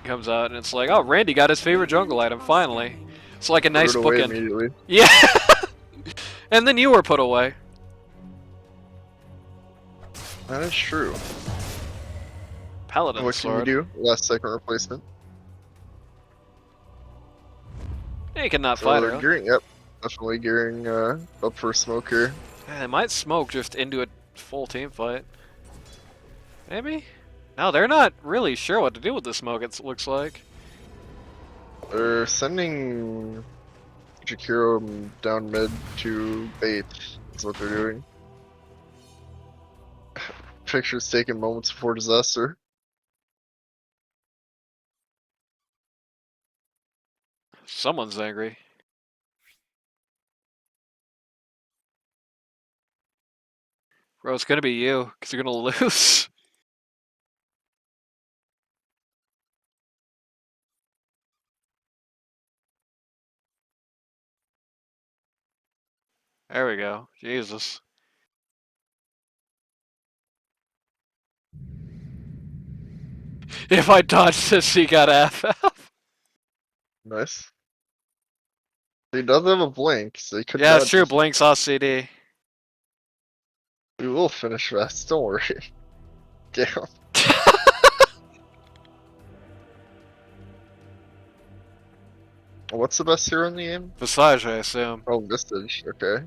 S1: comes out, and it's like, oh, Randy got his favorite jungle item finally. It's like a nice
S3: Threw it away
S1: bookend.
S3: immediately.
S1: Yeah. And then you were put away.
S3: That is true.
S1: Paladin
S3: What can you
S1: sword.
S3: do? Last second replacement.
S1: Yeah, you cannot
S3: So
S1: fight her.
S3: gearing, yep, definitely gearing up for smoke here.
S1: Yeah, they might smoke just into a full team fight. Maybe? No, they're not really sure what to do with the smoke, it looks like.
S3: They're sending Jakiro down mid to bait. Is what they're doing. Pictures taken moments before disaster.
S1: Someone's angry. Bro, it's gonna be you, because you're gonna lose. There we go. Jesus. If I dodged this, he got FF.
S3: Nice. He does have a blink, so he could
S1: Yeah, it's
S3: dodge
S1: true.
S3: it.
S1: Blinks off CD.
S3: We will finish fast, don't worry. Damn. What's the best hero in the game?
S1: Visage, I assume.
S3: Oh, Vistage, okay.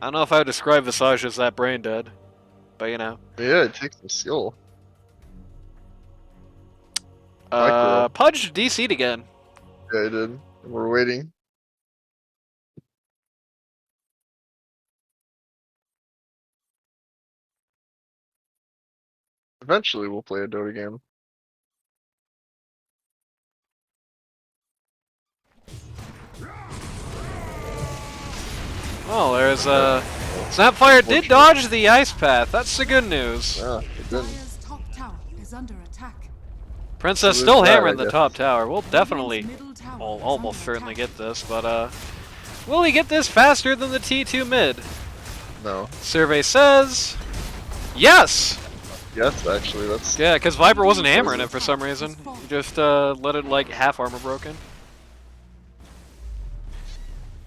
S1: I don't know if I would describe Visage as that brain dead, but you know.
S3: Yeah, it takes some skill. Micro.
S1: Pudge DC'd again.
S3: Yeah, I did. We're waiting. Eventually, we'll play a Dota game.
S1: Oh, there's Snapfire did dodge the ice path. That's the good news.
S3: Yeah, it didn't.
S2: Dire's top tower is under attack.
S1: Princess
S3: So
S1: still
S3: there's that,
S1: hammering
S3: I
S1: the
S3: guess.
S1: top tower. We'll definitely,
S2: Radiant's middle tower
S1: well,
S2: is
S1: almost
S2: under
S1: certainly
S2: attack.
S1: get this, but will he get this faster than the T2 mid?
S3: No.
S1: Survey says yes.
S3: Yes, actually, that's.
S1: Yeah, because Viper wasn't hammering it for some reason. He just let it like half armor broken.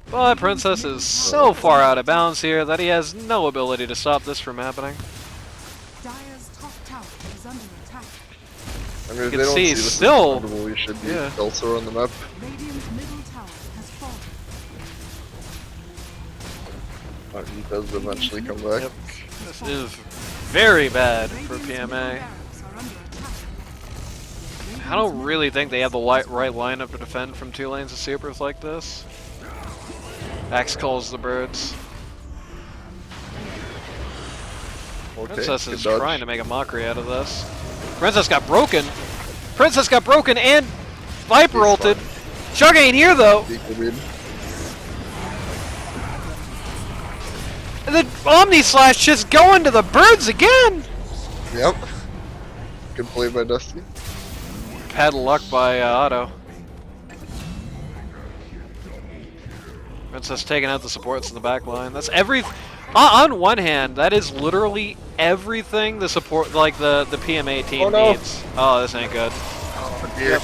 S1: But Princess is so far out of bounds here that he has no ability to stop this from happening.
S2: Dire's top tower is under attack.
S3: I mean, if
S1: can
S3: they don't
S1: see
S3: this as
S1: still-
S3: profitable, we should be
S1: yeah.
S3: also on the map.
S2: Radiant's middle tower has fallen.
S3: He does eventually come back.
S1: Yep. This is very bad for
S2: Radiant's middle
S1: PMA.
S2: barracks are under attack.
S1: I don't really think they have the right lineup to defend from two lanes of supers like this. Axe calls the birds.
S3: Okay,
S1: Princess
S3: good
S1: is
S3: dodge.
S1: trying to make a mockery out of this. Princess got broken. Princess got broken and Viper
S3: He's
S1: ulted. Chug ain't here though.
S3: Equal mid.
S1: And the Omni Slash just going to the birds again.
S3: Yep. Good play by Dusty.
S1: Bad luck by Otto. Princess taking out the supports in the back line. That's every. On one hand, that is literally everything the support, like the PMA team
S3: Oh, no.
S1: needs. Oh, this ain't good.
S3: Yep.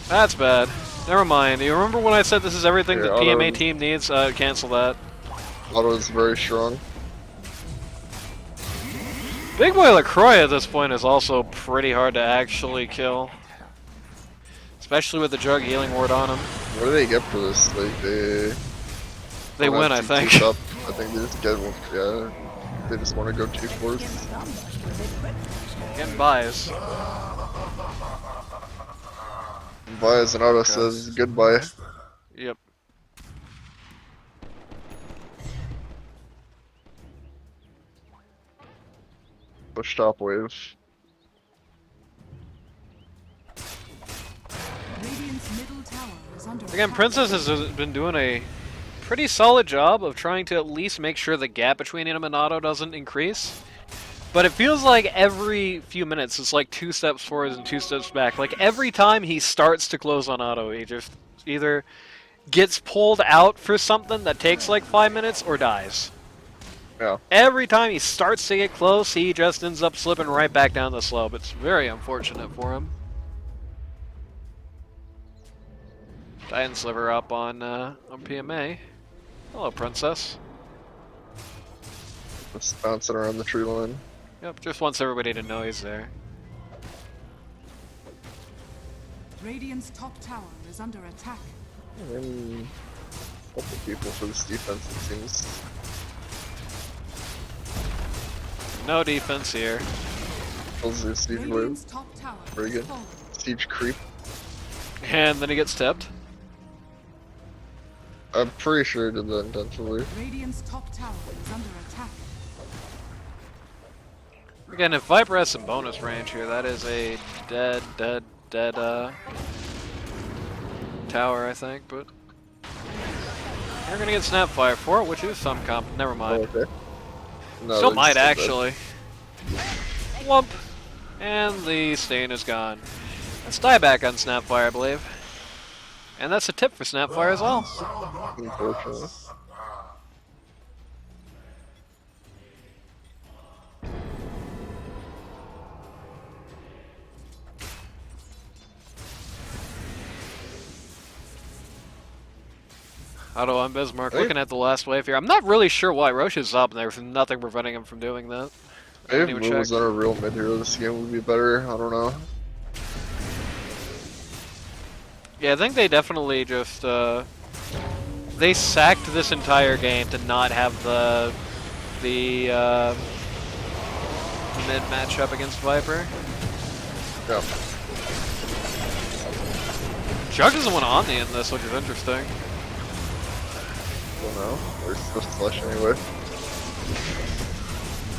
S1: That's bad. Never mind. You remember when I said this is everything
S3: Yeah,
S1: the
S3: Otto-
S1: PMA team needs? Cancel that.
S3: Otto is very strong.
S1: Big Boy LaCroix at this point is also pretty hard to actually kill. Especially with the Jug healing ward on him.
S3: What do they get for this? Like
S1: They
S3: don't
S1: win, I
S3: have two
S1: think.
S3: teams up. I think they just get one. Yeah. They just want to go 2-4.
S1: Getting buys.
S3: Bye as an Otto says goodbye.
S1: Yep.
S3: Push top wave.
S2: Radiant's middle tower is under
S1: Again,
S2: attack.
S1: Princess has been doing a pretty solid job of trying to at least make sure the gap between him and Otto doesn't increase. But it feels like every few minutes it's like 2 steps forward and 2 steps back. Like every time he starts to close on Otto, he just either gets pulled out for something that takes like 5 minutes or dies.
S3: Yeah.
S1: Every time he starts to get close, he just ends up slipping right back down the slope. It's very unfortunate for him. Titan Sliver up on PMA. Hello, Princess.
S3: Just bouncing around the tree line.
S1: Yep, just wants everybody to know he's there.
S2: Radiant's top tower is under attack.
S3: And a couple people for this defense, it seems.
S1: No defense here.
S3: Kills their siege wave.
S2: Radiant's top tower
S3: Very
S2: has
S3: good.
S2: fallen.
S3: Siege creep.
S1: And then he gets tipped.
S3: I'm pretty sure I did that intentionally.
S2: Radiant's top tower is under attack.
S1: Again, if Viper has some bonus range here, that is a dead tower, I think, but you're gonna get Snapfire for it, which is some comp. Never
S3: Oh,
S1: mind.
S3: okay. No,
S1: Still
S3: it's
S1: might
S3: dead.
S1: actually. Whump! And the stain is gone. Let's die back on Snapfire, I believe. And that's a tip for Snapfire as well.
S3: Unfortunately.
S1: Otto von Bismarck
S3: Hey.
S1: looking at the last wave here. I'm not really sure why Roche is up, and there's nothing preventing him from doing that.
S3: Maybe
S1: even
S3: if Moo was
S1: check.
S3: not a real mid hero, this game would be better. I don't know.
S1: Yeah, I think they definitely just, they sacked this entire game to not have the mid matchup against Viper.
S3: Yeah.
S1: Jug doesn't want to Omni in this, which is interesting.
S3: Don't know. There's first flush anyway.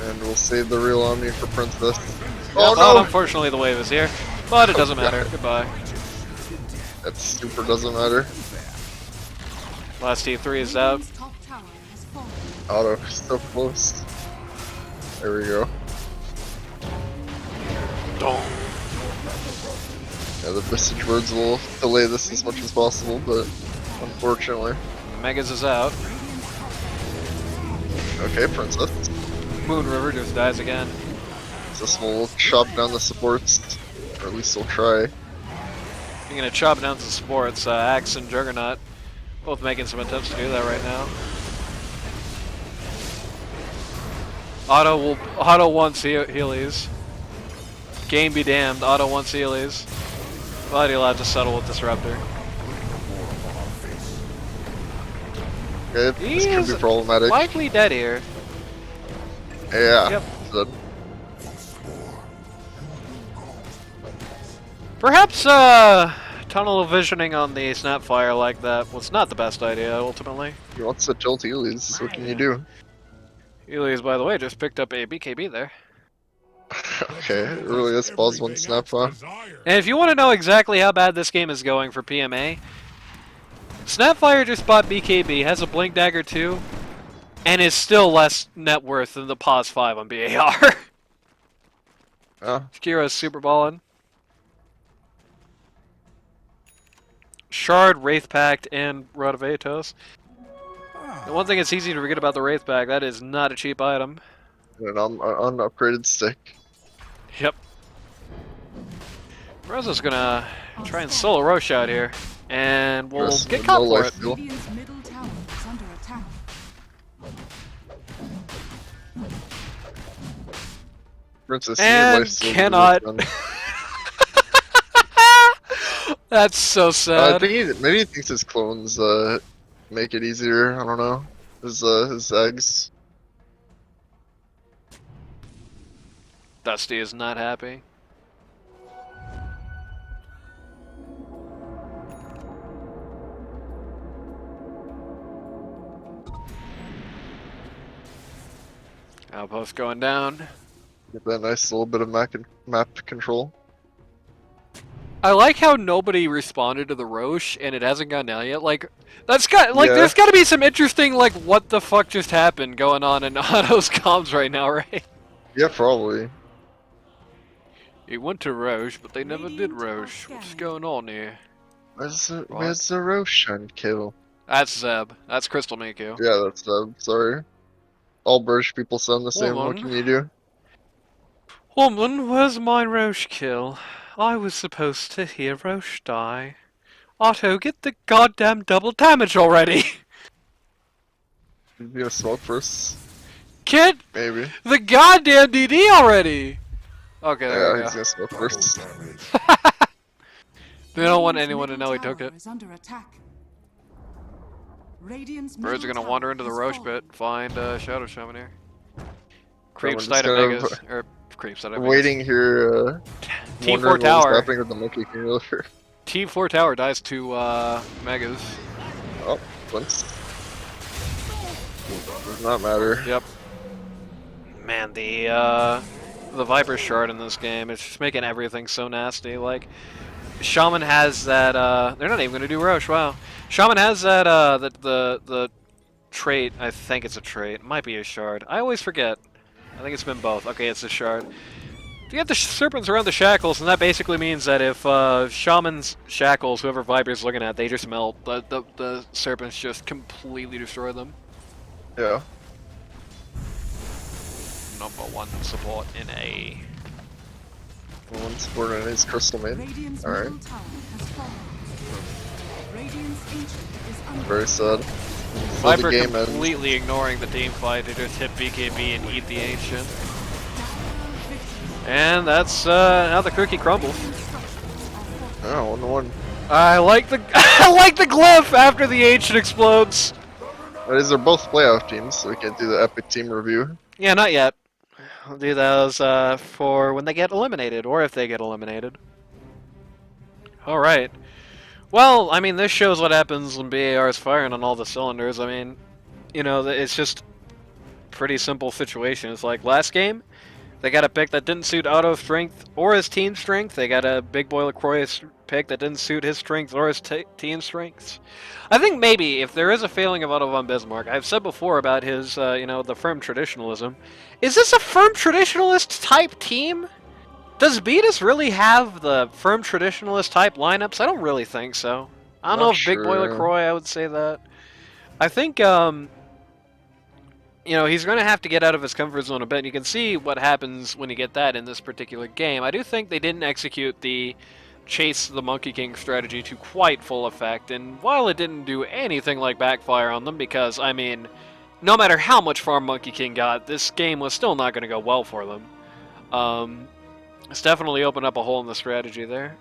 S3: And we'll save the real Omni for Princess. Oh
S1: Well,
S3: no!
S1: unfortunately the wave is here, but it doesn't matter. Goodbye.
S3: That super doesn't matter.
S1: Last T3 is out.
S2: Radiant's top tower has fallen.
S3: Auto, so close. There we go. Yeah, the message words will delay this as much as possible, but unfortunately.
S1: Megas is out.
S3: Okay, Princess.
S1: Moon River just dies again.
S3: This will chop down the supports, or at least they'll try.
S1: You're gonna chop down some supports. Axe and Juggernaut both making some attempts to do that right now. Otto wants Heelys. Game be damned, Otto wants Heelys. But he'll have to settle with Disruptor.
S3: Okay,
S1: He
S3: this could
S1: is
S3: be problematic.
S1: likely dead here.
S3: Yeah.
S1: Yep.
S3: The-
S1: Perhaps tunnel visioning on the Snapfire like that was not the best idea ultimately.
S3: He wants to tilt Ely's, what can you do?
S1: Heelys, by the way, just picked up a BKB there.
S3: Okay, it really is pause one snap, huh?
S1: And if you want to know exactly how bad this game is going for PMA, Snapfire just bought BKB, has a Blink Dagger 2, and is still less net worth than the Pause 5 on BAR.
S3: Yeah.
S1: Kiro's super ballin'. Shard, Wraith Pact, and Rod of Atos. The one thing it's easy to forget about the Wraith Pact, that is not a cheap item.
S3: And an unupgraded stick.
S1: Yep. Rosa's gonna try and solo Roche out here, and we'll
S3: Yes,
S1: get
S3: no
S1: caught for
S3: life
S1: it.
S3: steal.
S2: Radiant's middle tower is under attack.
S3: Princess,
S1: And
S3: life steal
S1: cannot.
S3: would be
S1: That's so
S3: I
S1: sad.
S3: think maybe he thinks his clones make it easier. I don't know. His eggs.
S1: Dusty is not happy. Outpost going down.
S3: Get that nice little bit of map control.
S1: I like how nobody responded to the Roche and it hasn't gone down yet. Like, that's got like
S3: Yeah.
S1: there's got to be some interesting like what the fuck just happened going on in Otto's comms right now, right?
S3: Yeah, probably.
S1: He went to Roche, but they never did Roche. What's going on here?
S3: Where's the Roshan kill?
S1: That's Zeb. That's Crystal Miku.
S3: Yeah, that's sorry. All British people sound the same. What
S1: Woman.
S3: can you do?
S1: Woman, where's my Roche kill? I was supposed to hear Roche die. Otto, get the goddamn double damage already!
S3: You gonna smoke first?
S1: Get
S3: Maybe.
S1: the goddamn DD already! Okay, there
S3: Yeah,
S1: we
S3: he's
S1: go.
S3: gonna smoke
S4: Double
S3: first.
S4: damage.
S1: They don't want
S2: Radiant's
S1: anyone to
S2: middle
S1: know he took
S2: tower
S1: it.
S2: is under attack. Radiant's
S1: Birds are
S2: middle
S1: gonna wander
S2: tower
S1: into the
S2: has
S1: Roche
S2: fallen.
S1: pit, find Shadow Shaman here.
S3: I'm
S1: Creeps
S3: just
S1: died at
S3: gonna
S1: Megas, or creeps died at Megas.
S3: waiting here,
S1: T4
S3: wondering what was
S1: tower.
S3: happening with the Monkey King earlier.
S1: T4 tower dies to Megas.
S3: Oh, once. Does not matter.
S1: Yep. Man, the Viper shard in this game, it's just making everything so nasty. Like, Shaman has that, they're not even gonna do Roche, wow. Shaman has that, the trait, I think it's a trait, it might be a shard. I always forget. I think it's been both. Okay, it's a shard. If you have the serpents around the shackles, and that basically means that if Shaman's shackles, whoever Viper's looking at, they just melt, the serpents just completely destroy them.
S3: Yeah.
S1: #1 support in A.
S3: One supporter in his crystal main.
S2: Radiant's
S3: Alright.
S2: middle tower has fallen. Radiant's ancient is under
S3: Very sad. Before
S1: Viper
S3: the game ends.
S1: completely ignoring the team fight to just hit BKB and eat the Ancient. And that's how the cookie crumbles.
S3: Oh, 1-1.
S1: I like the I like the glyph after the Ancient explodes.
S3: These are both playoff teams, so we can't do the epic team review.
S1: Yeah, not yet. I'll do those for when they get eliminated, or if they get eliminated. Alright. Well, I mean, this shows what happens when BAR is firing on all the cylinders. I mean, you know, it's just pretty simple situation. It's like last game, they got a pick that didn't suit Otto's strength or his team strength. They got a big boy LaCroix pick that didn't suit his strength or his team strengths. I think maybe if there is a failing of Otto von Bismarck, I've said before about his, you know, the firm traditionalism. Is this a firm traditionalist type team? Does Beatus really have the firm traditionalist type lineups? I don't really think so. I don't know if Big Boy
S3: Sure.
S1: LaCroix, I would say that. I think, you know, he's going to have to get out of his comfort zone a bit. And you can see what happens when you get that in this particular game. I do think they didn't execute the chase the Monkey King strategy to quite full effect. And while it didn't do anything like backfire on them, because, I mean, no matter how much farm Monkey King got, this game was still not going to go well for them. It's definitely opened up a hole in the strategy there.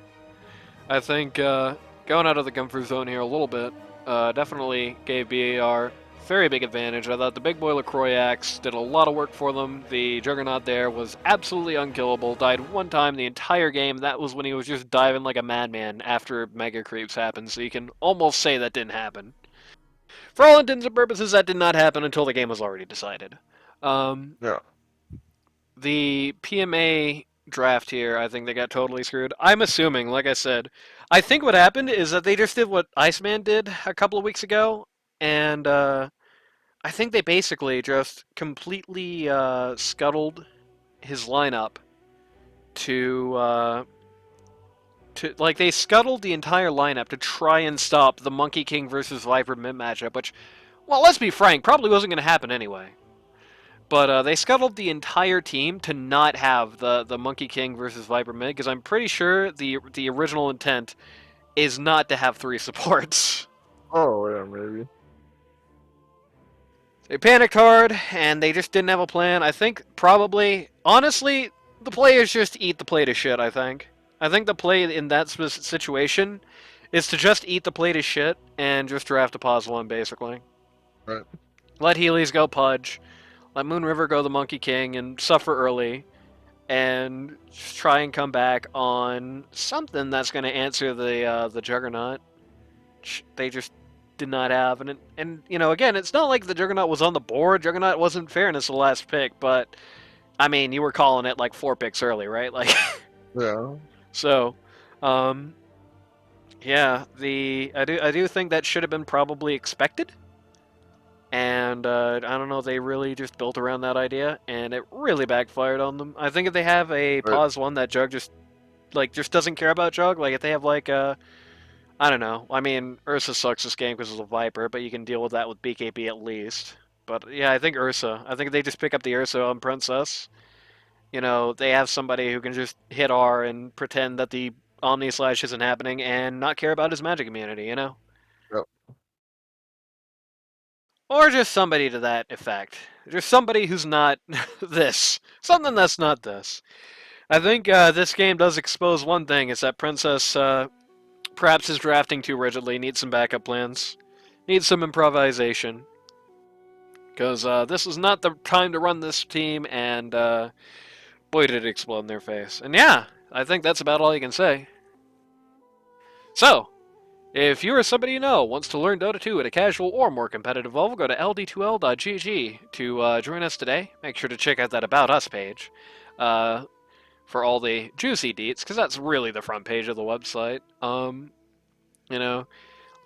S1: I think going out of the comfort zone here a little bit definitely gave BAR very big advantage. I thought the Big Boy LaCroix axe did a lot of work for them. The Juggernaut there was absolutely unkillable. Died one time the entire game. That was when he was just diving like a madman after Mega Creeps happened. So you can almost say that didn't happen. For all intents and purposes, that did not happen until the game was already decided.
S3: Yeah.
S1: The PMA draft here, I think they got totally screwed. I'm assuming, like I said, I think what happened is that they just did what Iceman did a couple of weeks ago, and I think they basically just completely scuttled his lineup to like they scuttled the entire lineup to try and stop the Monkey King versus Viper mid matchup, which, well, let's be frank, probably wasn't going to happen anyway. But they scuttled the entire team to not have the Monkey King versus Viper mid, because I'm pretty sure the original intent is not to have 3 supports.
S3: Oh, yeah, maybe.
S1: They panicked hard, and they just didn't have a plan. I think probably, honestly, the players just eat the plate of shit, I think. I think the play in that situation is to just eat the plate of shit and just draft a pause 1, basically.
S3: Right.
S1: Let Heelys go Pudge. Let Moon River go the Monkey King and suffer early, and just try and come back on something that's going to answer the Juggernaut. They just did not have, and you know, again, it's not like the Juggernaut was on the board. Juggernaut wasn't fairness the last pick, but I mean, you were calling it like 4 picks early, right? Like,
S3: Yeah.
S1: so, yeah, I do think that should have been probably expected. And I don't know, they really just built around that idea, and it really backfired on them. I think if they have a pause 1 that Jug just doesn't care about Jug, like if they have like I don't know. I mean, Ursa sucks this game because of the Viper, but you can deal with that with BKB at least. But yeah, I think Ursa. I think they just pick up the Ursa on Princess. You know, they have somebody who can just hit R and pretend that the Omni Slash isn't happening and not care about his magic immunity, you know?
S3: Yep.
S1: Or just somebody to that effect. Just somebody who's not this. Something that's not this. I think this game does expose one thing, is that Princess perhaps is drafting too rigidly, needs some backup plans, needs some improvisation. Because this is not the time to run this team, and boy did it explode in their face. And yeah, I think that's about all you can say. So, if you or somebody you know wants to learn Dota 2 at a casual or more competitive level, go to ld2l.gg to join us today. Make sure to check out that About Us page for all the juicy deets, because that's really the front page of the website. You know,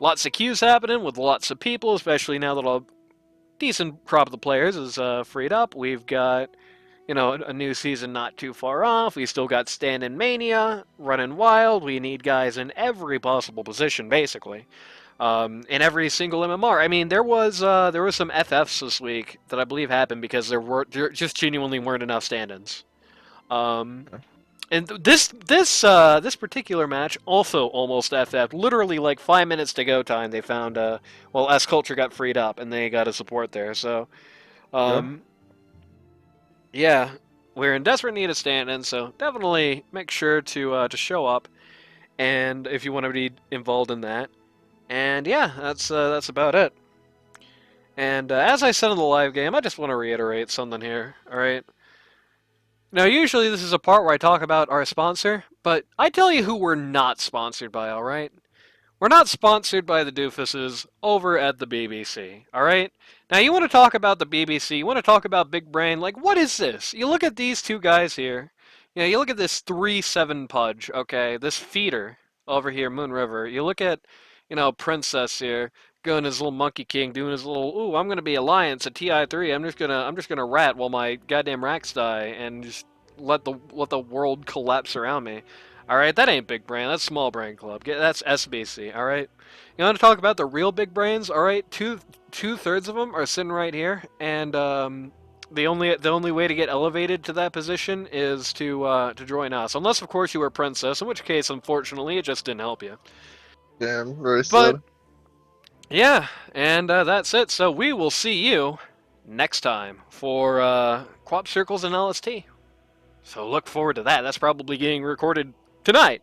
S1: lots of queues happening with lots of people, especially now that a decent crop of the players is freed up. We've got, a new season not too far off. We still got Stand-In Mania running wild. We need guys in every possible position, basically. In every single MMR. I mean, there was some FFs this week that I believe happened because there just genuinely weren't enough stand-ins. And this particular match also almost FF'd. Literally, like 5 minutes to go time, they found S Culture got freed up and they got a support there. So, yeah, we're in desperate need of stand-in. So definitely make sure to show up, and if you want to be involved in that. And yeah, that's about it. And as I said in the live game, I just want to reiterate something here. All right. Now, usually this is a part where I talk about our sponsor, but I tell you who we're not sponsored by, alright? We're not sponsored by the doofuses over at the BBC, alright? Now, you want to talk about the BBC, you want to talk about Big Brain, like, what is this? You look at these two guys here, you look at this 3-7 Pudge, okay, this feeder over here, Moon River, you look at, Princess here, going his little Monkey King, doing his little, ooh, I'm gonna be Alliance at TI3. I'm just gonna rat while my goddamn racks die and just let the world collapse around me. All right, that ain't big brain. That's small brain club. That's SBC. All right. You want to talk about the real big brains? All right, two-thirds of them are sitting right here, and the only way to get elevated to that position is to join us, unless of course you were Princess, in which case, unfortunately, it just didn't help you.
S3: Damn, very
S1: But
S3: sad.
S1: yeah, and that's it. So we will see you next time for Quap Circles and LST. So look forward to that. That's probably getting recorded tonight.